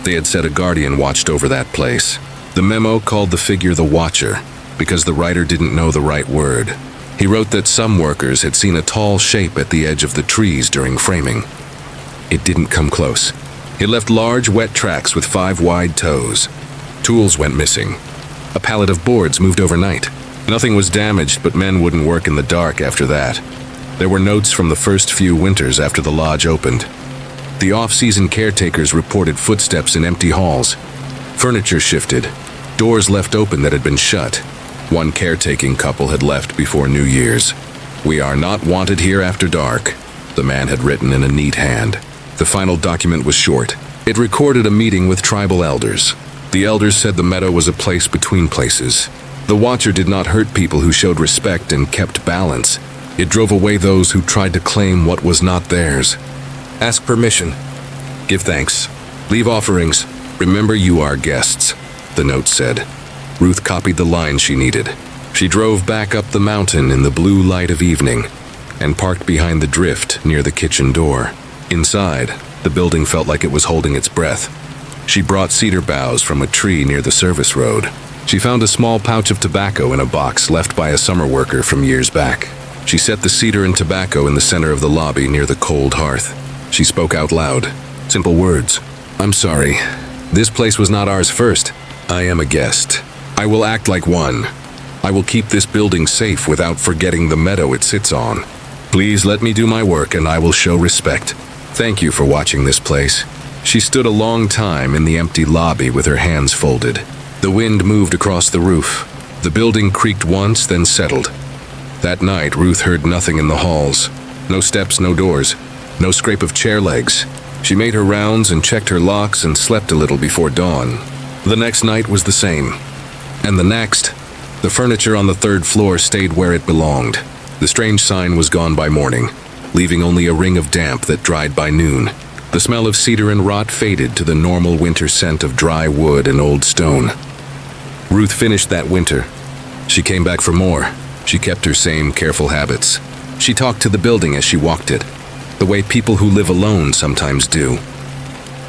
They had said a guardian watched over that place. The memo called the figure the Watcher because the writer didn't know the right word. He wrote that some workers had seen a tall shape at the edge of the trees during framing. It didn't come close. It left large, wet tracks with 5 wide toes. Tools went missing. A pallet of boards moved overnight. Nothing was damaged, but men wouldn't work in the dark after that. There were notes from the first few winters after the lodge opened. The off-season caretakers reported footsteps in empty halls. Furniture shifted. Doors left open that had been shut. One caretaking couple had left before New Year's. "We are not wanted here after dark," the man had written in a neat hand. The final document was short. It recorded a meeting with tribal elders. The elders said the meadow was a place between places. The Watcher did not hurt people who showed respect and kept balance. It drove away those who tried to claim what was not theirs. "Ask permission. Give thanks. Leave offerings. Remember you are guests," the note said. Ruth copied the lines she needed. She drove back up the mountain in the blue light of evening and parked behind the drift near the kitchen door. Inside, the building felt like it was holding its breath. She brought cedar boughs from a tree near the service road. She found a small pouch of tobacco in a box left by a summer worker from years back. She set the cedar and tobacco in the center of the lobby near the cold hearth. She spoke out loud. Simple words. "I'm sorry. This place was not ours first. I am a guest. I will act like one. I will keep this building safe without forgetting the meadow it sits on. Please let me do my work and I will show respect. Thank you for watching this place." She stood a long time in the empty lobby with her hands folded. The wind moved across the roof. The building creaked once, then settled. That night, Ruth heard nothing in the halls. No steps, no doors, no scrape of chair legs. She made her rounds and checked her locks and slept a little before dawn. The next night was the same. And the next. The furniture on the 3rd floor stayed where it belonged. The strange sign was gone by morning, leaving only a ring of damp that dried by noon. The smell of cedar and rot faded to the normal winter scent of dry wood and old stone. Ruth finished that winter. She came back for more. She kept her same careful habits. She talked to the building as she walked it, the way people who live alone sometimes do.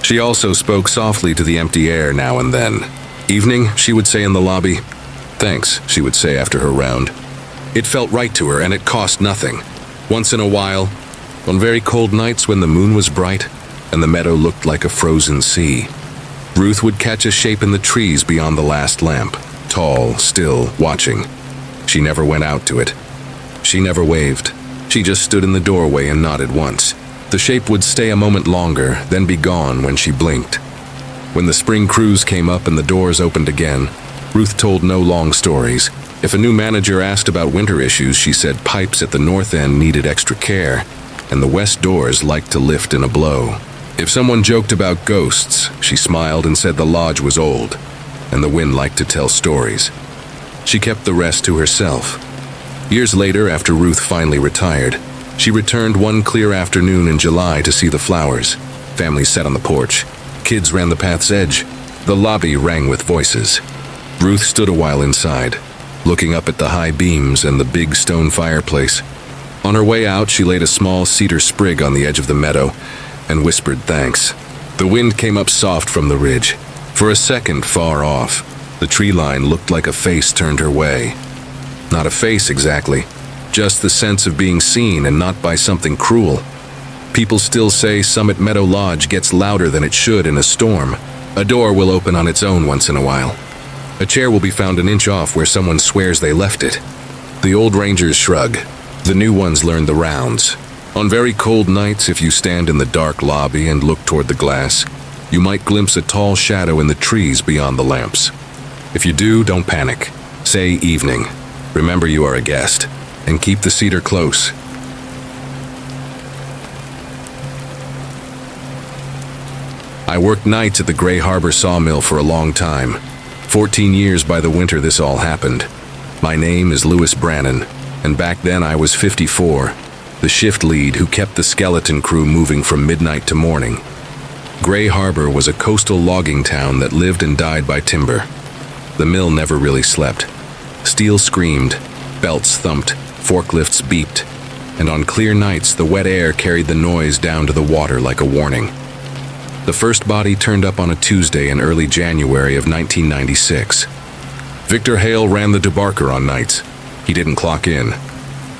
She also spoke softly to the empty air now and then. "Evening," she would say in the lobby. "Thanks," she would say after her round. It felt right to her, and it cost nothing. Once in a while, On very cold nights when the moon was bright and the meadow looked like a frozen sea, Ruth would catch a shape in the trees beyond the last lamp, tall, still, watching. She never went out to it. She never waved. She just stood in the doorway and nodded once. The shape would stay a moment longer, then be gone when she blinked. When the spring cruise came up and the doors opened again, Ruth told no long stories. If a new manager asked about winter issues, she said pipes at the north end needed extra care, and the west doors liked to lift in a blow. If someone joked about ghosts, she smiled and said the lodge was old, and the wind liked to tell stories. She kept the rest to herself. Years later, after Ruth finally retired, she returned one clear afternoon in July to see the flowers. Families sat on the porch. Kids ran the path's edge. The lobby rang with voices. Ruth stood a while inside, looking up at the high beams and the big stone fireplace. On her way out, she laid a small cedar sprig on the edge of the meadow and whispered thanks. The wind came up soft from the ridge. For a second, far off, the tree line looked like a face turned her way. Not a face exactly, just the sense of being seen and not by something cruel. People still say Summit Meadow Lodge gets louder than it should in a storm. A door will open on its own once in a while. A chair will be found an inch off where someone swears they left it. The old rangers shrug. The new ones learn the rounds. On very cold nights, if you stand in the dark lobby and look toward the glass, you might glimpse a tall shadow in the trees beyond the lamps. If you do, don't panic. Say evening. Remember you are a guest, and keep the cedar close. I worked nights at the Gray Harbor sawmill for a long time. 14 years by the winter this all happened. My name is Louis Brannon, and back then I was 54, the shift lead who kept the skeleton crew moving from midnight to morning. Gray Harbor was a coastal logging town that lived and died by timber. The mill never really slept. Steel screamed, belts thumped, forklifts beeped, and on clear nights the wet air carried the noise down to the water like a warning. The first body turned up on a Tuesday in early January of 1996. Victor Hale ran the debarker on nights. He didn't clock in.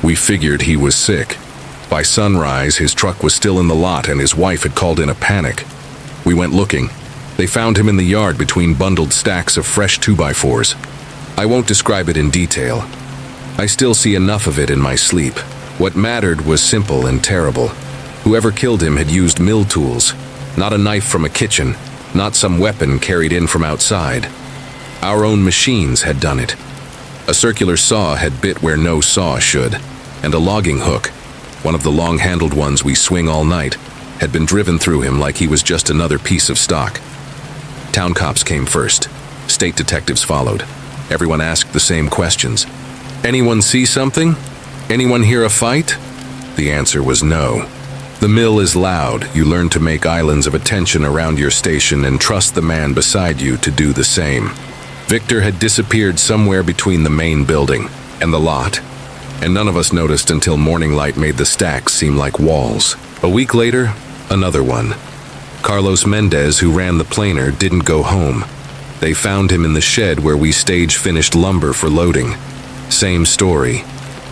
We figured he was sick. By sunrise, his truck was still in the lot and his wife had called in a panic. We went looking. They found him in the yard between bundled stacks of fresh 2x4s. I won't describe it in detail. I still see enough of it in my sleep. What mattered was simple and terrible. Whoever killed him had used mill tools, not a knife from a kitchen, not some weapon carried in from outside. Our own machines had done it. A circular saw had bit where no saw should, and a logging hook, one of the long-handled ones we swing all night, had been driven through him like he was just another piece of stock. Town cops came first. State detectives followed. Everyone asked the same questions. Anyone see something? Anyone hear a fight? The answer was no. The mill is loud. You learn to make islands of attention around your station and trust the man beside you to do the same. Victor had disappeared somewhere between the main building and the lot, and none of us noticed until morning light made the stacks seem like walls. A week later, another one. Carlos Mendez, who ran the planer, didn't go home. They found him in the shed where we stage-finished lumber for loading. Same story.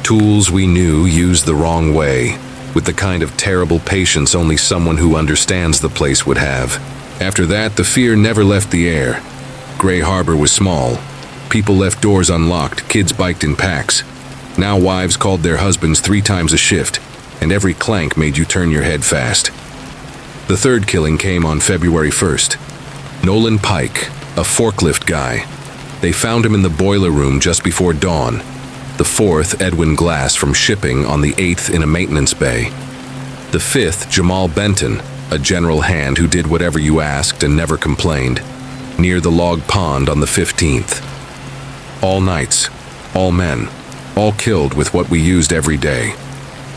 Tools we knew used the wrong way, with the kind of terrible patience only someone who understands the place would have. After that, the fear never left the air. Gray Harbor was small. People left doors unlocked, kids biked in packs. Now wives called their husbands 3 times a shift, and every clank made you turn your head fast. The third killing came on February 1st. Nolan Pike, a forklift guy. They found him in the boiler room just before dawn. The fourth, Edwin Glass, from shipping, on the 8th in a maintenance bay. The fifth, Jamal Benton, a general hand who did whatever you asked and never complained, near the log pond on the 15th. All nights, all men, all killed with what we used every day.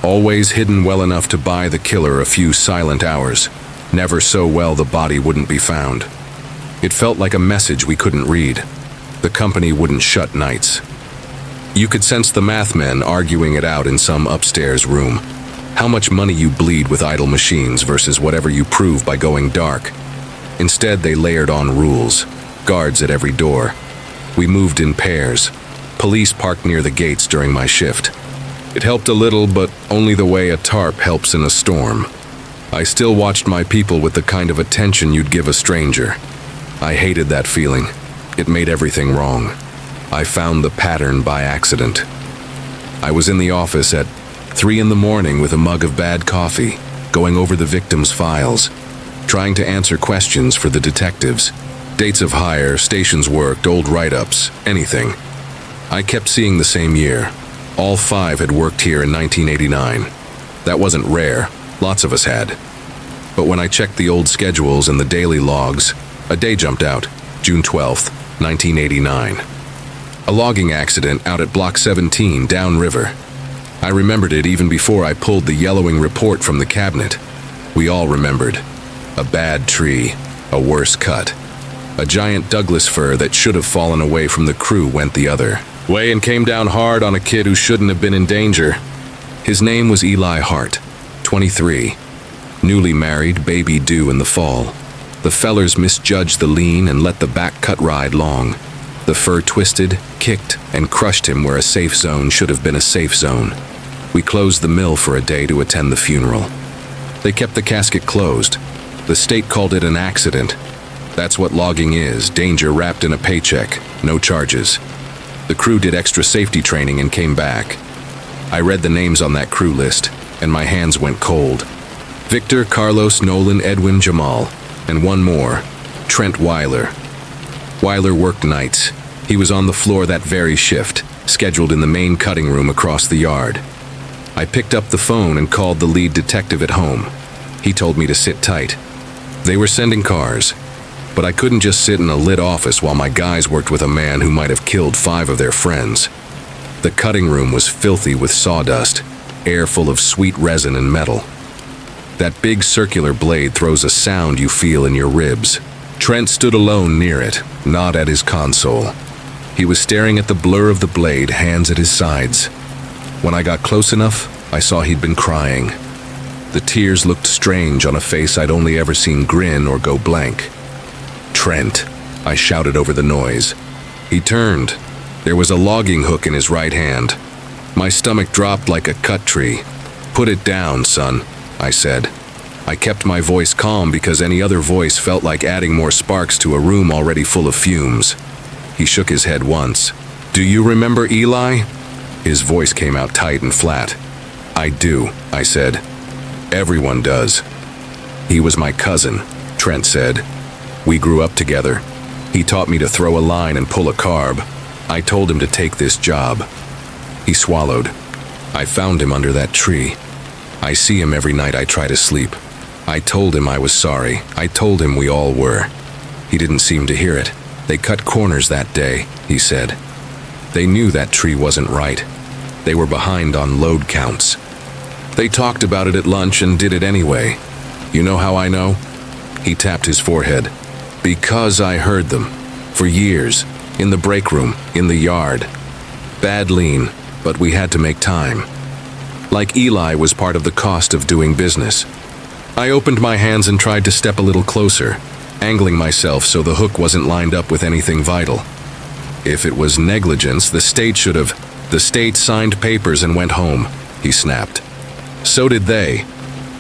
Always hidden well enough to buy the killer a few silent hours, never so well the body wouldn't be found. It felt like a message we couldn't read. The company wouldn't shut nights. You could sense the math men arguing it out in some upstairs room. How much money you bleed with idle machines versus whatever you prove by going dark. Instead, they layered on rules, guards at every door. We moved in pairs. Police parked near the gates during my shift. It helped a little, but only the way a tarp helps in a storm. I still watched my people with the kind of attention you'd give a stranger. I hated that feeling. It made everything wrong. I found the pattern by accident. I was in the office at 3 in the morning with a mug of bad coffee, going over the victim's files, trying to answer questions for the detectives. Dates of hire, stations worked, old write-ups, anything. I kept seeing the same year. All 5 had worked here in 1989. That wasn't rare. Lots of us had. But when I checked the old schedules and the daily logs, a day jumped out, June 12th, 1989. A logging accident out at Block 17, downriver. I remembered it even before I pulled the yellowing report from the cabinet. We all remembered. A bad tree, a worse cut. A giant Douglas fir that should have fallen away from the crew went the other way and came down hard on a kid who shouldn't have been in danger. His name was Eli Hart, 23. Newly married, baby due in the fall. The fellers misjudged the lean and let the back cut ride long. The fir twisted, kicked, and crushed him where a safe zone should have been a safe zone. We closed the mill for a day to attend the funeral. They kept the casket closed. The state called it an accident. That's what logging is, danger wrapped in a paycheck, no charges. The crew did extra safety training and came back. I read the names on that crew list, and my hands went cold. Victor, Carlos, Nolan, Edwin, Jamal, and one more, Trent Weiler. Weiler worked nights. He was on the floor that very shift, scheduled in the main cutting room across the yard. I picked up the phone and called the lead detective at home. He told me to sit tight. They were sending cars, but I couldn't just sit in a lit office while my guys worked with a man who might have killed 5 of their friends. The cutting room was filthy with sawdust, air full of sweet resin and metal. That big circular blade throws a sound you feel in your ribs. Trent stood alone near it, not at his console. He was staring at the blur of the blade, hands at his sides. When I got close enough, I saw he'd been crying. The tears looked strange on a face I'd only ever seen grin or go blank. "Trent," I shouted over the noise. He turned. There was a logging hook in his right hand. My stomach dropped like a cut tree. "Put it down, son," I said. I kept my voice calm because any other voice felt like adding more sparks to a room already full of fumes. He shook his head once. "Do you remember Eli?" His voice came out tight and flat. "I do," I said. "Everyone does." "He was my cousin," Trent said. "We grew up together. He taught me to throw a line and pull a carb. I told him to take this job." He swallowed. "I found him under that tree. I see him every night I try to sleep. I told him I was sorry. I told him we all were. He didn't seem to hear it. They cut corners that day," he said. "They knew that tree wasn't right. They were behind on load counts. They talked about it at lunch and did it anyway. You know how I know?" He tapped his forehead. "Because I heard them. For years. In the break room, in the yard. Bad lean, but we had to make time. Like Eli was part of the cost of doing business." I opened my hands and tried to step a little closer, angling myself so the hook wasn't lined up with anything vital. "If it was negligence, the state should have..." "The state signed papers and went home," he snapped. "So did they."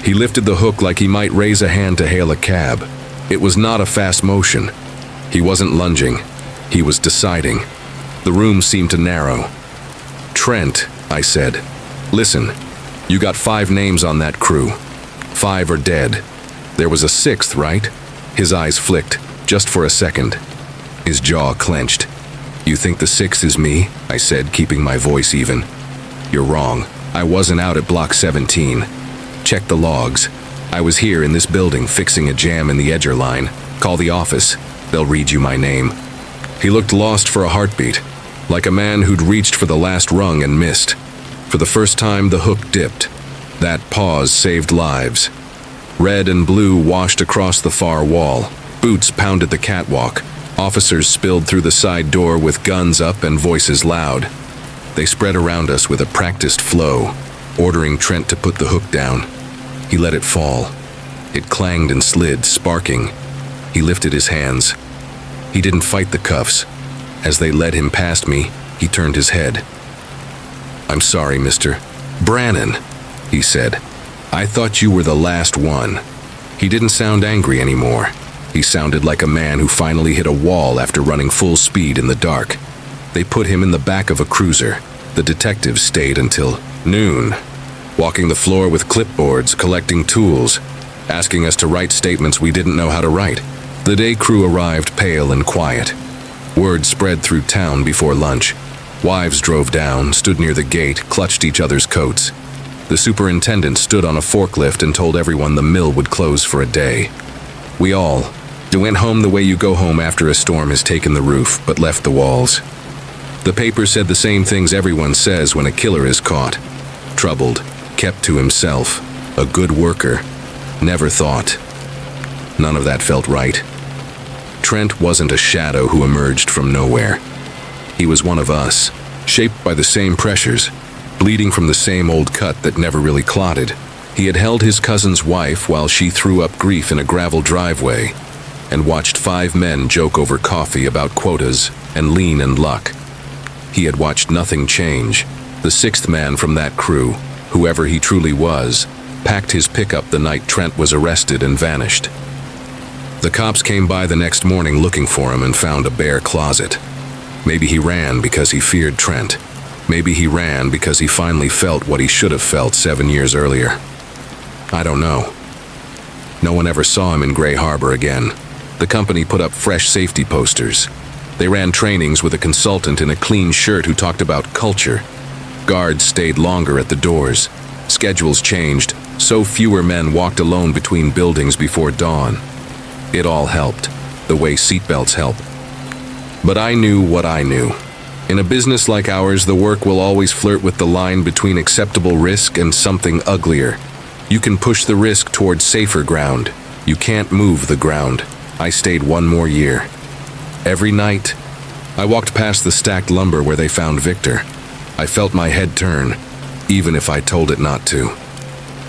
He lifted the hook like he might raise a hand to hail a cab. It was not a fast motion. He wasn't lunging. He was deciding. The room seemed to narrow. "Trent," I said. "Listen, you got 5 names on that crew. 5 are dead. There was a 6th, right?" His eyes flicked, just for a second. His jaw clenched. "You think the 6th is me?" I said, keeping my voice even. "You're wrong. I wasn't out at Block 17. Check the logs. I was here in this building fixing a jam in the edger line. Call the office. They'll read you my name." He looked lost for a heartbeat, like a man who'd reached for the last rung and missed. For the first time, the hook dipped. That pause saved lives. Red and blue washed across the far wall. Boots pounded the catwalk. Officers spilled through the side door with guns up and voices loud. They spread around us with a practiced flow, ordering Trent to put the hook down. He let it fall. It clanged and slid, sparking. He lifted his hands. He didn't fight the cuffs. As they led him past me, he turned his head. "I'm sorry, mister. "Brannon," he said, "I thought you were the last one." He didn't sound angry anymore. He sounded like a man who finally hit a wall after running full speed in the dark. They put him in the back of a cruiser. The detectives stayed until noon, walking the floor with clipboards, collecting tools, asking us to write statements we didn't know how to write. The day crew arrived pale and quiet. Word spread through town before lunch. Wives drove down, stood near the gate, clutched each other's coats. The superintendent stood on a forklift and told everyone the mill would close for a day. We all went home the way you go home after a storm has taken the roof, but left the walls. The paper said the same things everyone says when a killer is caught. Troubled, kept to himself, a good worker, never thought. None of that felt right. Trent wasn't a shadow who emerged from nowhere. He was one of us, shaped by the same pressures, bleeding from the same old cut that never really clotted. He had held his cousin's wife while she threw up grief in a gravel driveway, and watched 5 men joke over coffee about quotas and lean and luck. He had watched nothing change. The 6th man from that crew, whoever he truly was, packed his pickup the night Trent was arrested and vanished. The cops came by the next morning looking for him and found a bare closet. Maybe he ran because he feared Trent. Maybe he ran because he finally felt what he should have felt 7 years earlier. I don't know. No one ever saw him in Gray Harbor again. The company put up fresh safety posters. They ran trainings with a consultant in a clean shirt who talked about culture. Guards stayed longer at the doors. Schedules changed, so fewer men walked alone between buildings before dawn. It all helped, the way seatbelts help. But I knew what I knew. In a business like ours, the work will always flirt with the line between acceptable risk and something uglier. You can push the risk towards safer ground. You can't move the ground. I stayed 1 more year. Every night, I walked past the stacked lumber where they found Victor. I felt my head turn, even if I told it not to.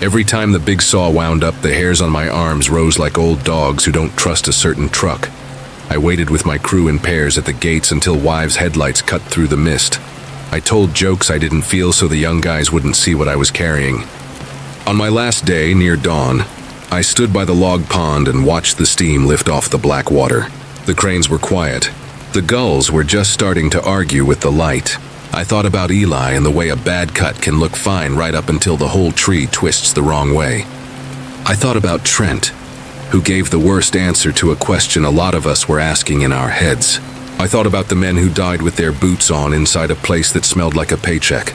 Every time the big saw wound up, the hairs on my arms rose like old dogs who don't trust a certain truck. I waited with my crew in pairs at the gates until wives' headlights cut through the mist. I told jokes I didn't feel so the young guys wouldn't see what I was carrying. On my last day, near dawn, I stood by the log pond and watched the steam lift off the black water. The cranes were quiet. The gulls were just starting to argue with the light. I thought about Eli and the way a bad cut can look fine right up until the whole tree twists the wrong way. I thought about Trent, who gave the worst answer to a question a lot of us were asking in our heads. I thought about the men who died with their boots on inside a place that smelled like a paycheck.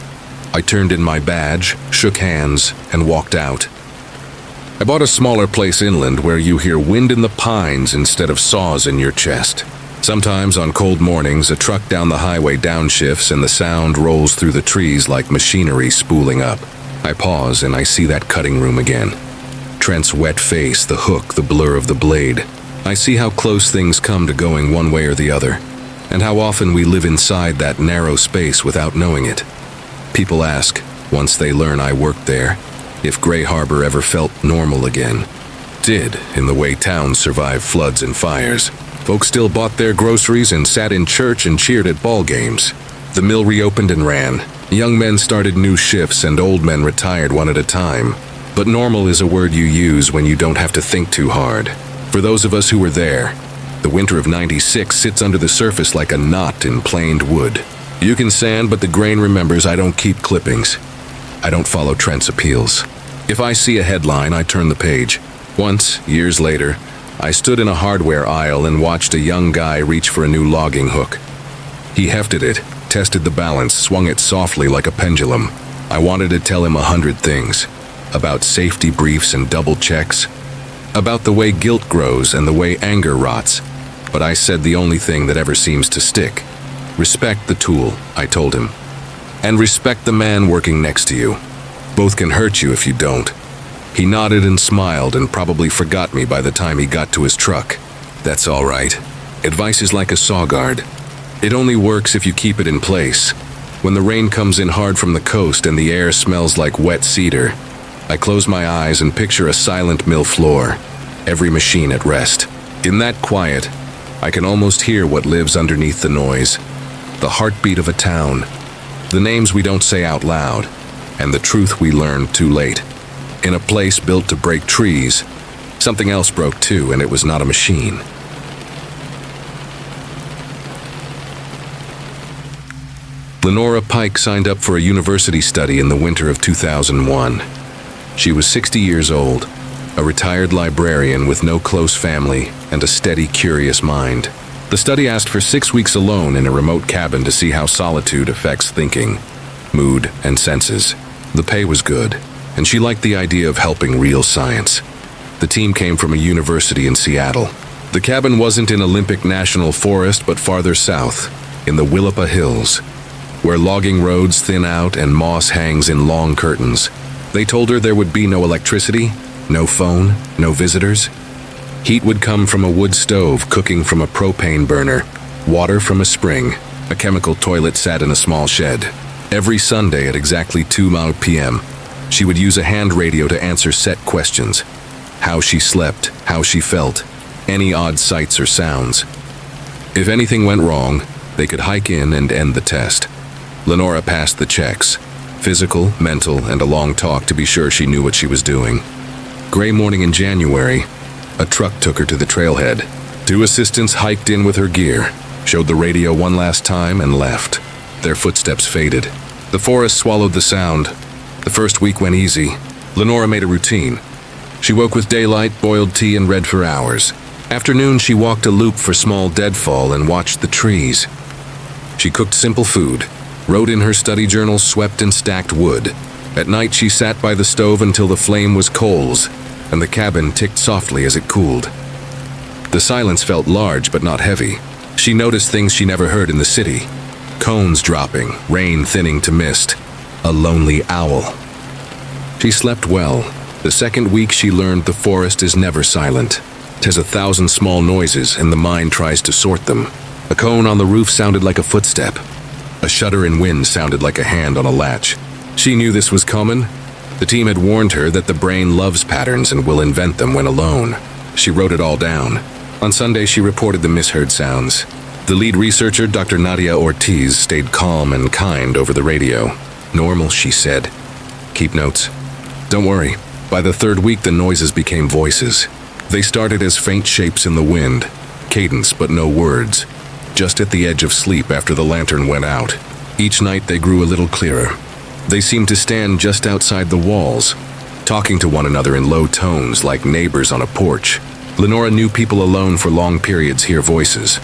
I turned in my badge, shook hands, and walked out. I bought a smaller place inland where you hear wind in the pines instead of saws in your chest. Sometimes on cold mornings, a truck down the highway downshifts and the sound rolls through the trees like machinery spooling up. I pause and I see that cutting room again. Trent's wet face, the hook, the blur of the blade. I see how close things come to going one way or the other, and how often we live inside that narrow space without knowing it. People ask, once they learn I worked there, if Gray Harbor ever felt normal again. Did, in the way towns survive floods and fires. Folks still bought their groceries and sat in church and cheered at ball games. The mill reopened and ran. Young men started new shifts and old men retired one at a time. But normal is a word you use when you don't have to think too hard. For those of us who were there, the winter of '96 sits under the surface like a knot in planed wood. You can sand, but the grain remembers I don't keep clippings. I don't follow Trent's appeals. If I see a headline, I turn the page. Once, years later, I stood in a hardware aisle and watched a young guy reach for a new logging hook. He hefted it, tested the balance, swung it softly like a pendulum. I wanted to tell him 100 things. About safety briefs and double checks. About the way guilt grows and the way anger rots. But I said the only thing that ever seems to stick. Respect the tool, I told him. And respect the man working next to you. Both can hurt you if you don't. He nodded and smiled and probably forgot me by the time he got to his truck. That's all right. Advice is like a saw guard. It only works if you keep it in place. When the rain comes in hard from the coast and the air smells like wet cedar, I close my eyes and picture a silent mill floor, every machine at rest. In that quiet, I can almost hear what lives underneath the noise. The heartbeat of a town. The names we don't say out loud. and the truth we learned too late. In a place built to break trees, something else broke too, and it was not a machine. Lenora Pike signed up for a university study in the winter of 2001. She was 60 years old, a retired librarian with no close family and a steady, curious mind. The study asked for 6 weeks alone in a remote cabin to see how solitude affects thinking, mood, and senses. The pay was good, and she liked the idea of helping real science. The team came from a university in Seattle. The cabin wasn't in Olympic National Forest, but farther south, in the Willapa Hills, where logging roads thin out and moss hangs in long curtains. They told her there would be no electricity, no phone, no visitors. Heat would come from a wood stove cooking from a propane burner, water from a spring. A chemical toilet sat in a small shed. Every Sunday at exactly 2 p.m., she would use a hand radio to answer set questions. How she slept, how she felt, any odd sights or sounds. If anything went wrong, they could hike in and end the test. Lenora passed the checks, physical, mental, and a long talk to be sure she knew what she was doing. Gray morning in January, a truck took her to the trailhead. 2 assistants hiked in with her gear, showed the radio one last time, and left. Their footsteps faded. The forest swallowed the sound. The first week went easy. Lenora made a routine. She woke with daylight, boiled tea, and read for hours. Afternoon, she walked a loop for small deadfall and watched the trees. She cooked simple food, wrote in her study journal, swept and stacked wood. At night, she sat by the stove until the flame was coals, and the cabin ticked softly as it cooled. The silence felt large but not heavy. She noticed things she never heard in the city. Cones dropping, rain thinning to mist, a lonely owl. She slept well. The second week she learned the forest is never silent. It has 1,000 small noises and the mind tries to sort them. A cone on the roof sounded like a footstep. A shudder in wind sounded like a hand on a latch. She knew this was common. The team had warned her that the brain loves patterns and will invent them when alone. She wrote it all down. On Sunday, she reported the misheard sounds. The lead researcher, Dr. Nadia Ortiz, stayed calm and kind over the radio. Normal, she said. Keep notes. Don't worry. By the 3rd week, the noises became voices. They started as faint shapes in the wind, cadence but no words, just at the edge of sleep after the lantern went out. Each night they grew a little clearer. They seemed to stand just outside the walls, talking to one another in low tones like neighbors on a porch. Lenora knew people alone for long periods hear voices.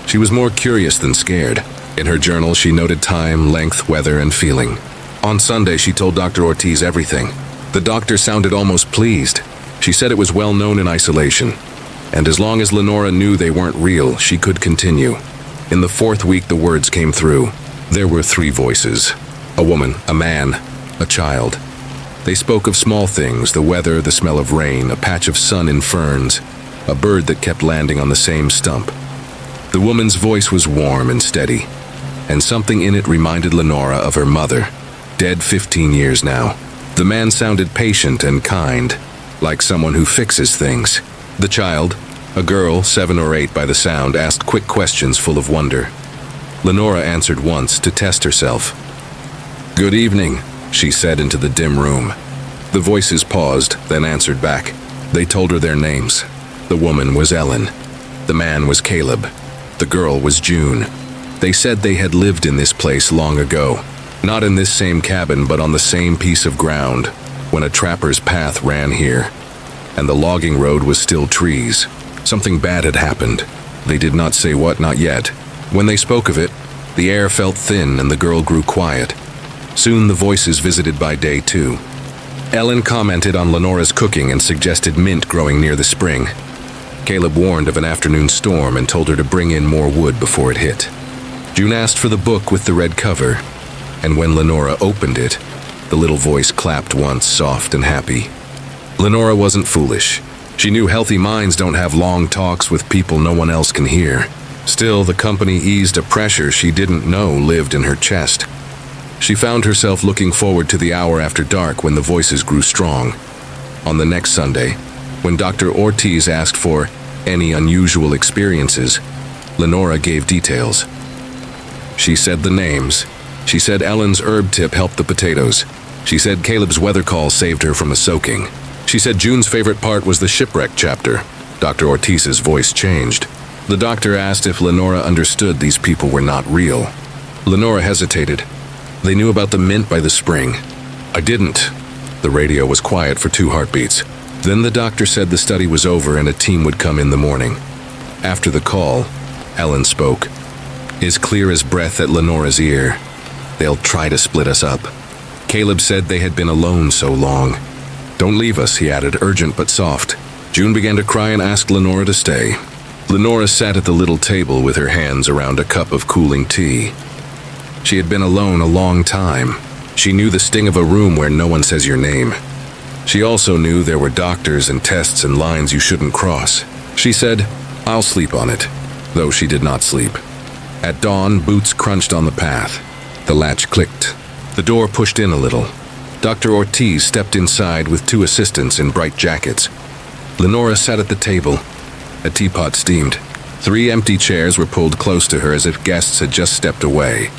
She was more curious than scared. In her journal, she noted time, length, weather, and feeling. On Sunday, she told Dr. Ortiz everything. The doctor sounded almost pleased. She said it was well known in isolation, and as long as Lenora knew they weren't real, she could continue. In the 4th week, the words came through. There were 3 voices. A woman, a man, a child. They spoke of small things, the weather, the smell of rain, a patch of sun in ferns, a bird that kept landing on the same stump. The woman's voice was warm and steady, and something in it reminded Lenora of her mother, dead 15 years now. The man sounded patient and kind, like someone who fixes things. The child, a girl 7 or 8 by the sound, asked quick questions full of wonder. Lenora answered once to test herself. "Good evening," she said into the dim room. The voices paused, then answered back. They told her their names. The woman was Ellen. The man was Caleb. The girl was June. They said they had lived in this place long ago. Not in this same cabin, but on the same piece of ground, when a trapper's path ran here, and the logging road was still trees. Something bad had happened. They did not say what, not yet. When they spoke of it, the air felt thin and the girl grew quiet. Soon the voices visited by day 2. Ellen commented on Lenora's cooking and suggested mint growing near the spring. Caleb warned of an afternoon storm and told her to bring in more wood before it hit. June asked for the book with the red cover, and when Lenora opened it, the little voice clapped once, soft and happy. Lenora wasn't foolish. She knew healthy minds don't have long talks with people no one else can hear. Still, the company eased a pressure she didn't know lived in her chest. She found herself looking forward to the hour after dark when the voices grew strong. On the next Sunday, when Dr. Ortiz asked for any unusual experiences, Lenora gave details. She said the names. She said Ellen's herb tip helped the potatoes. She said Caleb's weather call saved her from a soaking. She said June's favorite part was the shipwreck chapter. Dr. Ortiz's voice changed. The doctor asked if Lenora understood these people were not real. Lenora hesitated. They knew about the mint by the spring. I didn't. The radio was quiet for 2 heartbeats. Then the doctor said the study was over and a team would come in the morning. After the call, Ellen spoke, as clear as breath at Lenora's ear. They'll try to split us up. Caleb said they had been alone so long. Don't leave us, he added, urgent but soft. June began to cry and asked Lenora to stay. Lenora sat at the little table with her hands around a cup of cooling tea. She had been alone a long time. She knew the sting of a room where no one says your name. She also knew there were doctors and tests and lines you shouldn't cross. She said, I'll sleep on it, though she did not sleep. At dawn, boots crunched on the path. The latch clicked. The door pushed in a little. Dr. Ortiz stepped inside with 2 assistants in bright jackets. Lenora sat at the table. A teapot steamed. 3 empty chairs were pulled close to her as if guests had just stepped away.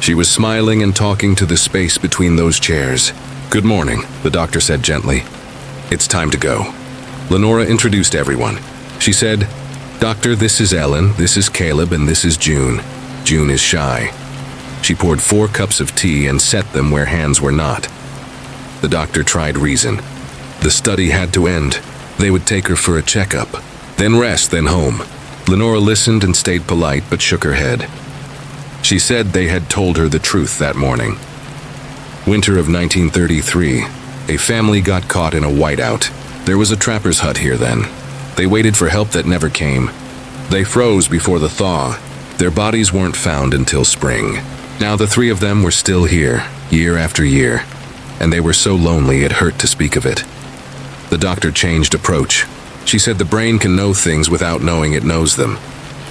She was smiling and talking to the space between those chairs. Good morning, the doctor said gently. It's time to go. Lenora introduced everyone. She said, Doctor, this is Ellen, this is Caleb, and this is June. June is shy. She poured 4 cups of tea and set them where hands were not. The doctor tried reason. The study had to end. They would take her for a checkup. Then rest, then home. Lenora listened and stayed polite, but shook her head. She said they had told her the truth that morning. Winter of 1933. A family got caught in a whiteout. There was a trapper's hut here then. They waited for help that never came. They froze before the thaw. Their bodies weren't found until spring. Now the 3 of them were still here, year after year, and they were so lonely it hurt to speak of it. The doctor changed approach. She said the brain can know things without knowing it knows them.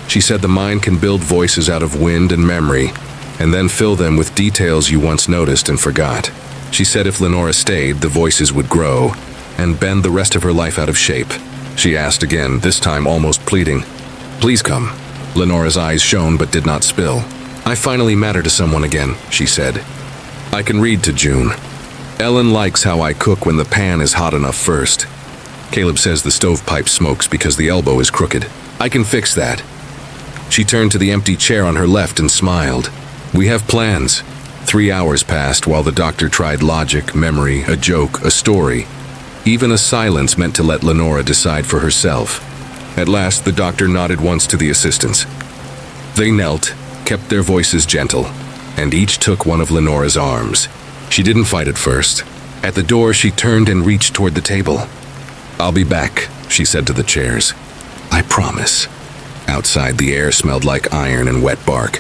She said the mind can build voices out of wind and memory, and then fill them with details you once noticed and forgot. She said if Lenora stayed, the voices would grow, and bend the rest of her life out of shape. She asked again, this time almost pleading. Please come. Lenora's eyes shone but did not spill. I finally matter to someone again, she said. I can read to June. Ellen likes how I cook when the pan is hot enough first. Caleb says the stovepipe smokes because the elbow is crooked. I can fix that. She turned to the empty chair on her left and smiled. We have plans. 3 hours passed while the doctor tried logic, memory, a joke, a story. Even a silence meant to let Lenora decide for herself. At last, the doctor nodded once to the assistants. They knelt, kept their voices gentle, and each took one of Lenora's arms. She didn't fight at first. At the door, she turned and reached toward the table. I'll be back, she said to the chairs. I promise. Outside, the air smelled like iron and wet bark.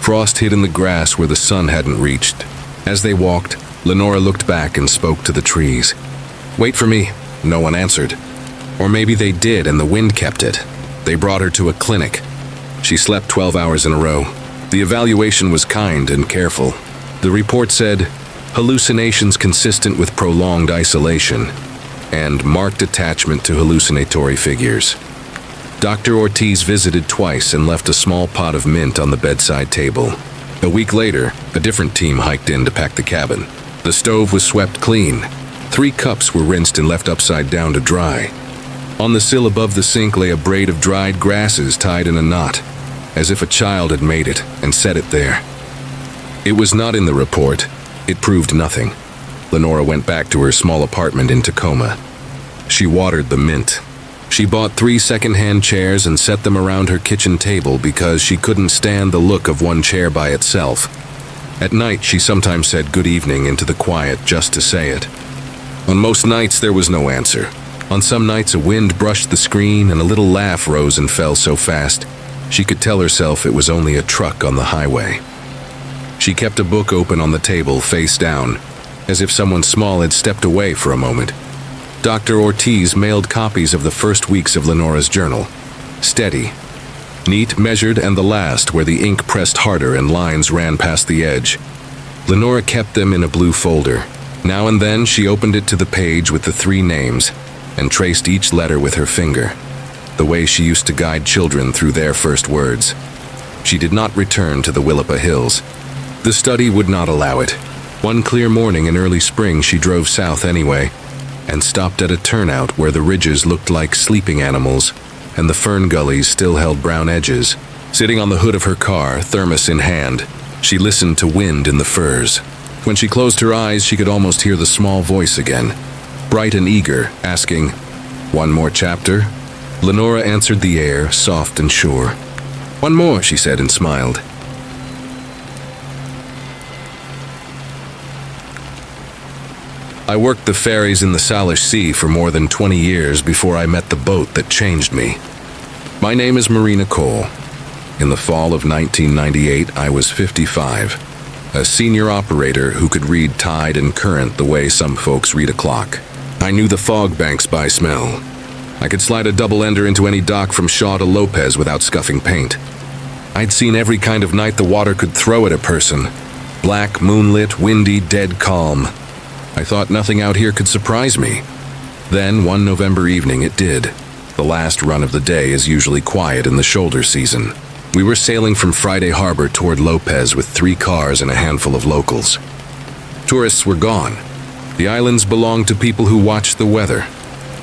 Frost hid in the grass where the sun hadn't reached. As they walked, Lenora looked back and spoke to the trees. Wait for me. No one answered. Or maybe they did and the wind kept it. They brought her to a clinic. She slept 12 hours in a row. The evaluation was kind and careful. The report said, hallucinations consistent with prolonged isolation, and marked attachment to hallucinatory figures. Dr. Ortiz visited twice and left a small pot of mint on the bedside table. A week later, a different team hiked in to pack the cabin. The stove was swept clean. 3 cups were rinsed and left upside down to dry. On the sill above the sink lay a braid of dried grasses tied in a knot, as if a child had made it and set it there. It was not in the report. It proved nothing. Lenora went back to her small apartment in Tacoma. She watered the mint. She bought 3 second-hand chairs and set them around her kitchen table because she couldn't stand the look of one chair by itself. At night, she sometimes said good evening into the quiet just to say it. On most nights, there was no answer. On some nights, a wind brushed the screen and a little laugh rose and fell so fast she could tell herself it was only a truck on the highway. She kept a book open on the table, face down, as if someone small had stepped away for a moment. Dr. Ortiz mailed copies of the first weeks of Lenora's journal. Steady, neat, measured, and the last where the ink pressed harder and lines ran past the edge. Lenora kept them in a blue folder. Now and then she opened it to the page with the 3 names and traced each letter with her finger, the way she used to guide children through their first words. She did not return to the Willapa Hills. The study would not allow it. One clear morning in early spring, she drove south anyway, and stopped at a turnout where the ridges looked like sleeping animals, and the fern gullies still held brown edges. Sitting on the hood of her car, thermos in hand, she listened to wind in the firs. When she closed her eyes, she could almost hear the small voice again, bright and eager, asking, "One more chapter?" Lenora answered the air, soft and sure. "One more," she said and smiled. I worked the ferries in the Salish Sea for more than 20 years before I met the boat that changed me. My name is Marina Cole. In the fall of 1998, I was 55, a senior operator who could read tide and current the way some folks read a clock. I knew the fog banks by smell. I could slide a double-ender into any dock from Shaw to Lopez without scuffing paint. I'd seen every kind of night the water could throw at a person. Black, moonlit, windy, dead calm. I thought nothing out here could surprise me. Then, one November evening, it did. The last run of the day is usually quiet in the shoulder season. We were sailing from Friday Harbor toward Lopez with 3 cars and a handful of locals. Tourists were gone. The islands belonged to people who watched the weather,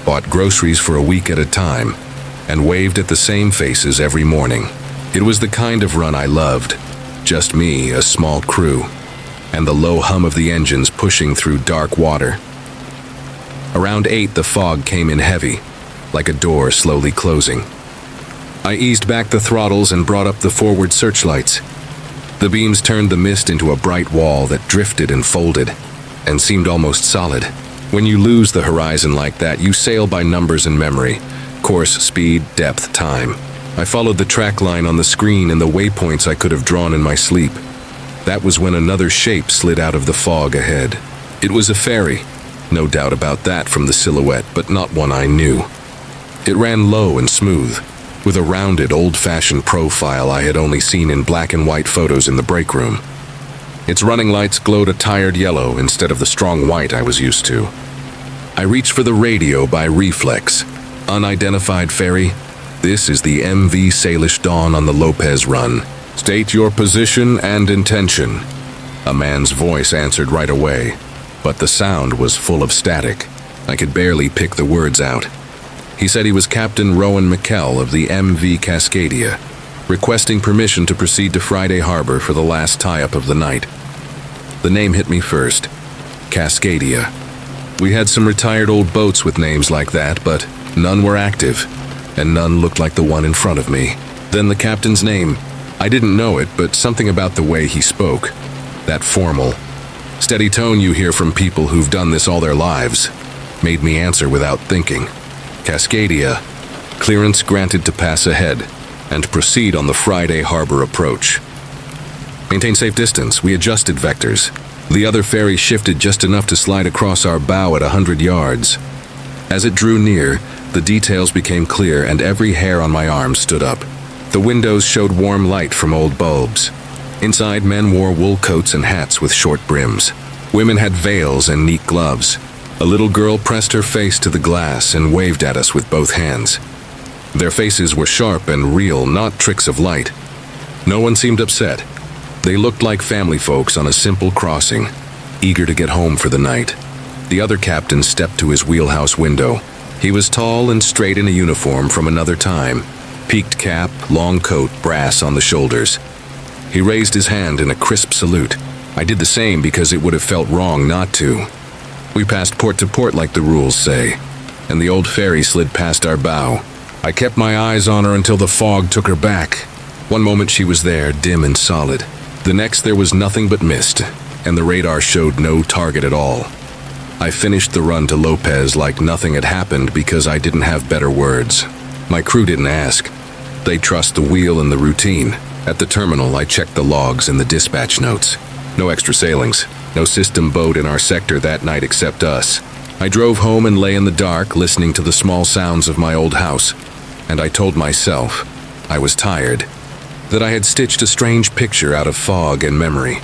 bought groceries for a week at a time, and waved at the same faces every morning. It was the kind of run I loved. Just me, a small crew, and the low hum of the engines pushing through dark water. Around 8, the fog came in heavy, like a door slowly closing. I eased back the throttles and brought up the forward searchlights. The beams turned the mist into a bright wall that drifted and folded, and seemed almost solid. When you lose the horizon like that, you sail by numbers and memory: course, speed, depth, time. I followed the track line on the screen and the waypoints I could have drawn in my sleep. That was when another shape slid out of the fog ahead. It was a ferry, no doubt about that from the silhouette, but not one I knew. It ran low and smooth, with a rounded, old-fashioned profile I had only seen in black and white photos in the break room. Its running lights glowed a tired yellow instead of the strong white I was used to. I reached for the radio by reflex. Unidentified ferry. This is the MV Salish Dawn on the Lopez run. State your position and intention. A man's voice answered right away, but the sound was full of static. I could barely pick the words out. He said he was Captain Rowan McKell of the MV Cascadia, requesting permission to proceed to Friday Harbor for the last tie-up of the night. The name hit me first. Cascadia. We had some retired old boats with names like that, but none were active, and none looked like the one in front of me. Then the captain's name. I didn't know it, but something about the way he spoke. That formal, steady tone you hear from people who've done this all their lives, made me answer without thinking. Cascadia. Clearance granted to pass ahead and proceed on the Friday Harbor approach. Maintain safe distance. We adjusted vectors. The other ferry shifted just enough to slide across our bow at 100 yards. As it drew near, the details became clear and every hair on my arm stood up. The windows showed warm light from old bulbs. Inside, men wore wool coats and hats with short brims. Women had veils and neat gloves. A little girl pressed her face to the glass and waved at us with both hands. Their faces were sharp and real, not tricks of light. No one seemed upset. They looked like family folks on a simple crossing, eager to get home for the night. The other captain stepped to his wheelhouse window. He was tall and straight in a uniform from another time. Peaked cap, long coat, brass on the shoulders. He raised his hand in a crisp salute. I did the same because it would have felt wrong not to. We passed port to port like the rules say, and the old ferry slid past our bow. I kept my eyes on her until the fog took her back. One moment she was there, dim and solid. The next there was nothing but mist, and the radar showed no target at all. I finished the run to Lopez like nothing had happened because I didn't have better words. My crew didn't ask. They trust the wheel and the routine. At the terminal, I checked the logs and the dispatch notes. No extra sailings, no system boat in our sector that night except us. I drove home and lay in the dark, listening to the small sounds of my old house. And I told myself I was tired, that I had stitched a strange picture out of fog and memory.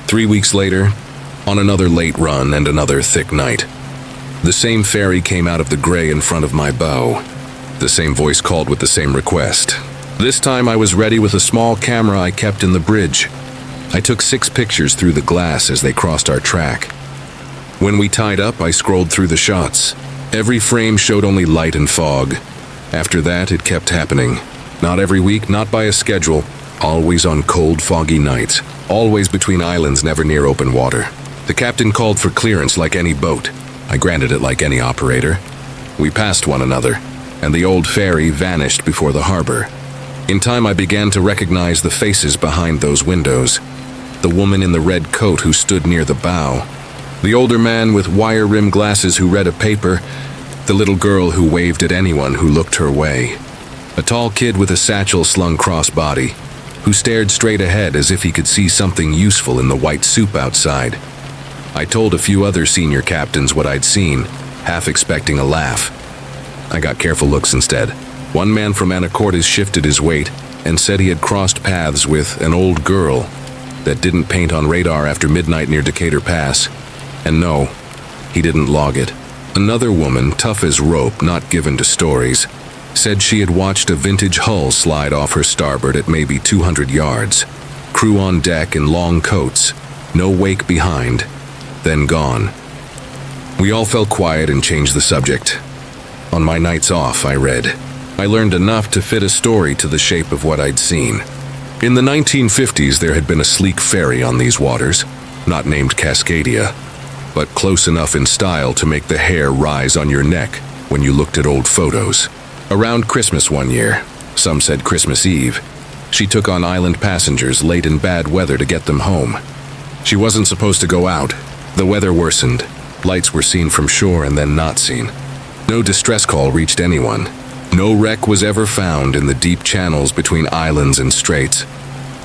3 weeks later, on another late run and another thick night, the same ferry came out of the gray in front of my bow. The same voice called with the same request. This time I was ready with a small camera I kept in the bridge. I took 6 pictures through the glass as they crossed our track. When we tied up, I scrolled through the shots. Every frame showed only light and fog. After that, it kept happening. Not every week, not by a schedule, always on cold, foggy nights, always between islands, never near open water. The captain called for clearance like any boat. I granted it like any operator. We passed one another, and the old ferry vanished before the harbor. In time, I began to recognize the faces behind those windows. The woman in the red coat who stood near the bow, the older man with wire-rimmed glasses who read a paper, the little girl who waved at anyone who looked her way, a tall kid with a satchel slung cross-body, who stared straight ahead as if he could see something useful in the white soup outside. I told a few other senior captains what I'd seen, half expecting a laugh. I got careful looks instead. One man from Anacortes shifted his weight and said he had crossed paths with an old girl that didn't paint on radar after midnight near Decatur Pass. And no, he didn't log it. Another woman, tough as rope, not given to stories, said she had watched a vintage hull slide off her starboard at maybe 200 yards. Crew on deck in long coats, no wake behind, then gone. We all fell quiet and changed the subject. On my nights off, I read. I learned enough to fit a story to the shape of what I'd seen. In the 1950s, there had been a sleek ferry on these waters, not named Cascadia, but close enough in style to make the hair rise on your neck when you looked at old photos. Around Christmas one year, some said Christmas Eve, she took on island passengers late in bad weather to get them home. She wasn't supposed to go out. The weather worsened. Lights were seen from shore and then not seen. No distress call reached anyone. No wreck was ever found in the deep channels between islands and straits.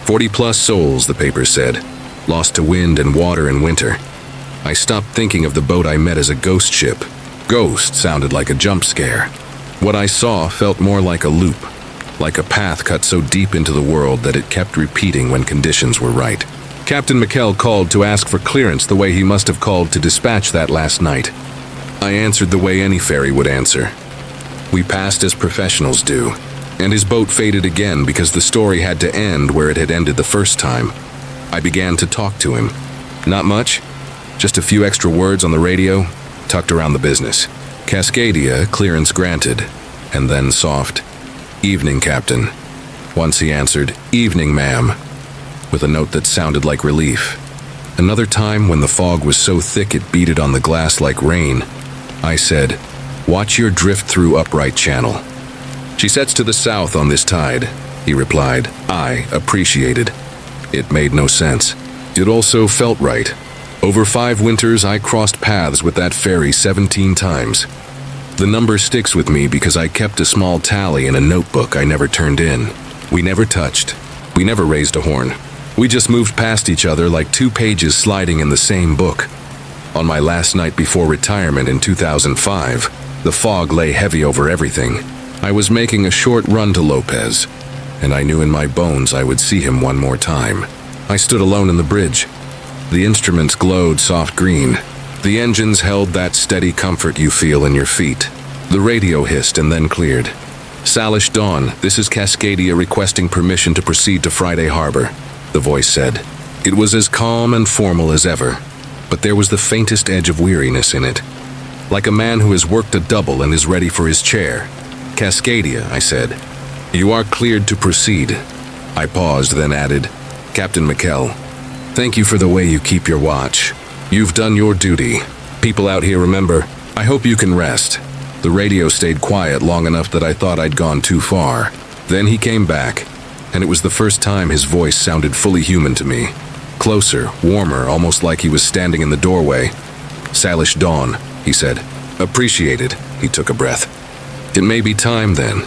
40-plus souls, the paper said, lost to wind and water in winter. I stopped thinking of the boat I met as a ghost ship. Ghost sounded like a jump scare. What I saw felt more like a loop, like a path cut so deep into the world that it kept repeating when conditions were right. Captain McKell called to ask for clearance the way he must have called to dispatch that last night. I answered the way any ferry would answer. We passed as professionals do, and his boat faded again because the story had to end where it had ended the first time. I began to talk to him. Not much, just a few extra words on the radio, tucked around the business. Cascadia, clearance granted, and then soft, "Evening, Captain." Once he answered, "Evening, ma'am," with a note that sounded like relief. Another time, when the fog was so thick it beaded on the glass like rain, I said, "Watch your drift through upright channel." "She sets to the south on this tide," he replied. I appreciated. It made no sense. It also felt right. Over 5 winters, I crossed paths with that ferry 17 times. The number sticks with me because I kept a small tally in a notebook I never turned in. We never touched. We never raised a horn. We just moved past each other like 2 pages sliding in the same book. On my last night before retirement in 2005, the fog lay heavy over everything. I was making a short run to Lopez, and I knew in my bones I would see him one more time. I stood alone in the bridge. The instruments glowed soft green. The engines held that steady comfort you feel in your feet. The radio hissed and then cleared. "Salish Dawn, this is Cascadia requesting permission to proceed to Friday Harbor," the voice said. It was as calm and formal as ever, but there was the faintest edge of weariness in it, like a man who has worked a double and is ready for his chair. "Cascadia," I said. "You are cleared to proceed." I paused, then added, "Captain McKell, thank you for the way you keep your watch. You've done your duty. People out here remember. I hope you can rest." The radio stayed quiet long enough that I thought I'd gone too far. Then he came back, and it was the first time his voice sounded fully human to me. Closer, warmer, almost like he was standing in the doorway. "Salish Dawn," he said. "Appreciated." He took a breath. "It may be time then."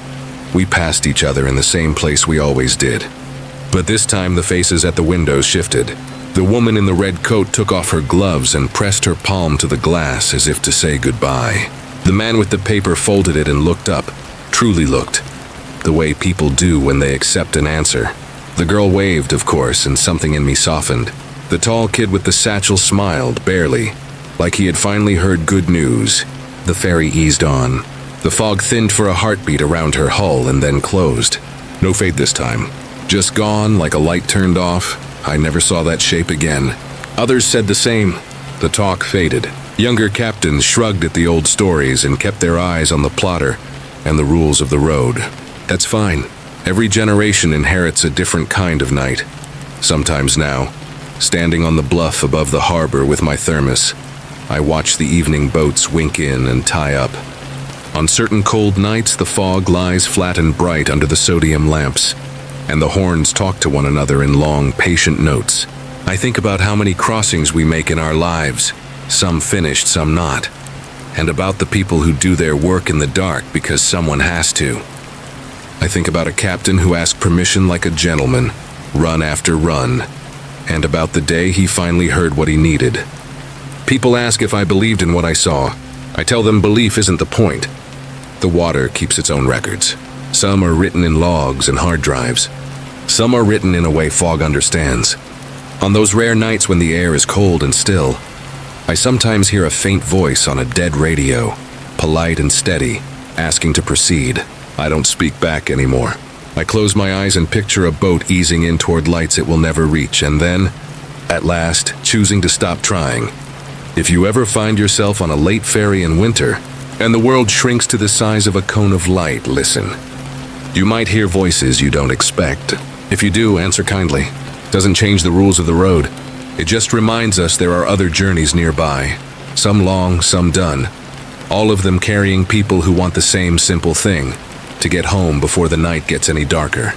We passed each other in the same place we always did. But this time the faces at the windows shifted. The woman in the red coat took off her gloves and pressed her palm to the glass as if to say goodbye. The man with the paper folded it and looked up, truly looked, the way people do when they accept an answer. The girl waved, of course, and something in me softened. The tall kid with the satchel smiled, barely, like he had finally heard good news. The ferry eased on. The fog thinned for a heartbeat around her hull and then closed. No fade this time. Just gone like a light turned off, I never saw that shape again. Others said the same. The talk faded. Younger captains shrugged at the old stories and kept their eyes on the plotter and the rules of the road. That's fine. Every generation inherits a different kind of night. Sometimes now, standing on the bluff above the harbor with my thermos, I watch the evening boats wink in and tie up. On certain cold nights, the fog lies flat and bright under the sodium lamps, and the horns talk to one another in long, patient notes. I think about how many crossings we make in our lives, some finished, some not, and about the people who do their work in the dark because someone has to. I think about a captain who asked permission like a gentleman, run after run, and about the day he finally heard what he needed. People ask if I believed in what I saw. I tell them belief isn't the point. The water keeps its own records. Some are written in logs and hard drives. Some are written in a way fog understands. On those rare nights when the air is cold and still, I sometimes hear a faint voice on a dead radio, polite and steady, asking to proceed. I don't speak back anymore. I close my eyes and picture a boat easing in toward lights it will never reach, and then, at last, choosing to stop trying. If you ever find yourself on a late ferry in winter, and the world shrinks to the size of a cone of light, listen. You might hear voices you don't expect. If you do, answer kindly. Doesn't change the rules of the road. It just reminds us there are other journeys nearby, some long, some done, all of them carrying people who want the same simple thing, to get home before the night gets any darker.